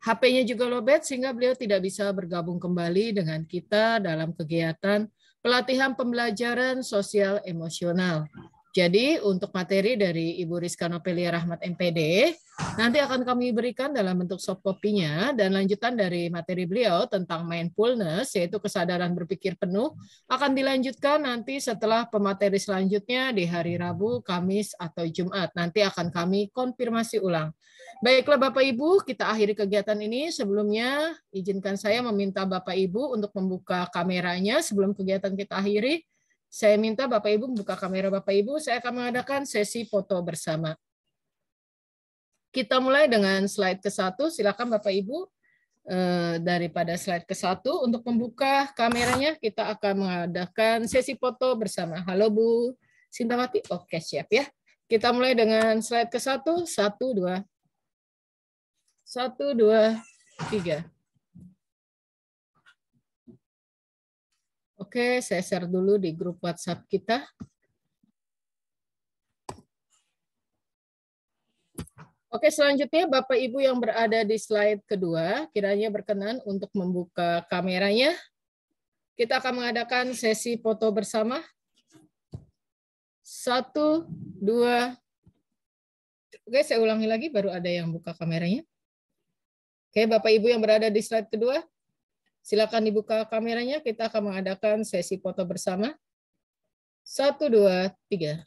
HP-nya juga lowbat sehingga beliau tidak bisa bergabung kembali dengan kita dalam kegiatan pelatihan pembelajaran sosial emosional. Jadi untuk materi dari Ibu Rizka Nopelia Rahmat MPD nanti akan kami berikan dalam bentuk soft copy-nya dan lanjutan dari materi beliau tentang mindfulness yaitu kesadaran berpikir penuh akan dilanjutkan nanti setelah pemateri selanjutnya di hari Rabu, Kamis atau Jumat. Nanti akan kami konfirmasi ulang. Baiklah Bapak Ibu, kita akhiri kegiatan ini. Sebelumnya izinkan saya meminta Bapak Ibu untuk membuka kameranya sebelum kegiatan kita akhiri. Saya minta Bapak Ibu membuka kamera Bapak Ibu, saya akan mengadakan sesi foto bersama. Kita mulai dengan slide ke-1, silakan Bapak Ibu. Daripada slide ke-1, untuk membuka kameranya, kita akan mengadakan sesi foto bersama. Halo Bu Sintawati, oke siap ya. Kita mulai dengan slide ke-1, 1, 2. 1, 2, 3. Oke, saya share dulu di grup WhatsApp kita. Oke, selanjutnya Bapak Ibu yang berada di slide kedua, kiranya berkenan untuk membuka kameranya. Kita akan mengadakan sesi foto bersama. 1, 2. Oke, saya ulangi lagi, baru ada yang buka kameranya. Oke, Bapak Ibu yang berada di slide kedua, silakan dibuka kameranya. Kita akan mengadakan sesi foto bersama. 1, 2, 3.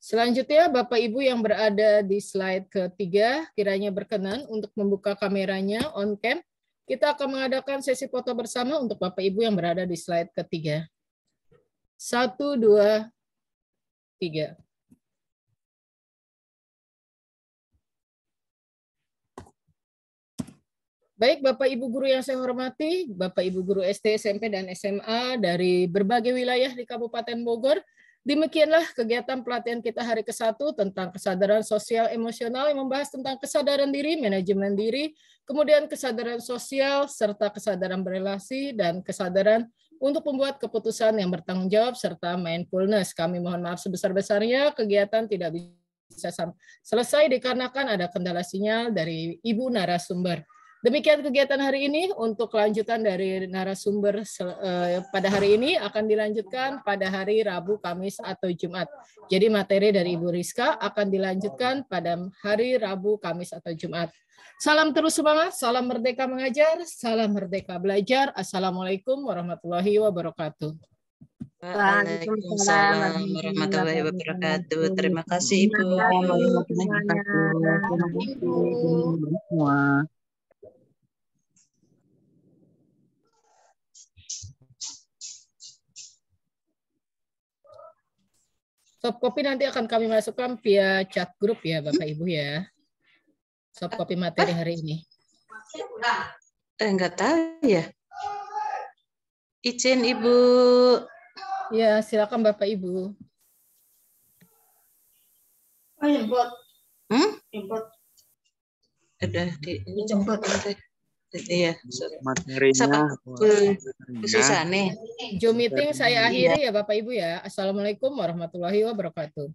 Selanjutnya, Bapak Ibu yang berada di slide ketiga, kiranya berkenan untuk membuka kameranya on cam. Kita akan mengadakan sesi foto bersama untuk Bapak Ibu yang berada di slide ketiga. 1, 2, 3. Baik, Bapak Ibu guru yang saya hormati, Bapak Ibu guru SD, SMP, dan SMA dari berbagai wilayah di Kabupaten Bogor, demikianlah kegiatan pelatihan kita hari ke-1 tentang kesadaran sosial emosional yang membahas tentang kesadaran diri, manajemen diri, kemudian kesadaran sosial, serta kesadaran berelasi, dan kesadaran untuk membuat keputusan yang bertanggung jawab, serta mindfulness. Kami mohon maaf sebesar-besarnya, kegiatan tidak bisa selesai dikarenakan ada kendala sinyal dari Ibu narasumber. Demikian kegiatan hari ini. Untuk kelanjutan dari narasumber pada hari ini akan dilanjutkan pada hari Rabu, Kamis, atau Jumat. Jadi materi dari Ibu Rizka akan dilanjutkan pada hari Rabu, Kamis, atau Jumat. Salam terus semangat, salam merdeka mengajar, salam merdeka belajar. Assalamualaikum warahmatullahi wabarakatuh. Waalaikumsalam warahmatullahi wabarakatuh. Terima kasih Ibu. Terima kasih Semua. Soft copy nanti akan kami masukkan via chat grup ya Bapak Ibu ya. Soft copy materi hari ini. Enggak tahu ya. Izin Ibu. Ya, silakan Bapak Ibu. Oh, jemput. Jemput. Udah Jemput. Iya. Materinya. Zoom meeting saya akhiri ya Bapak Ibu ya. Assalamualaikum warahmatullahi wabarakatuh.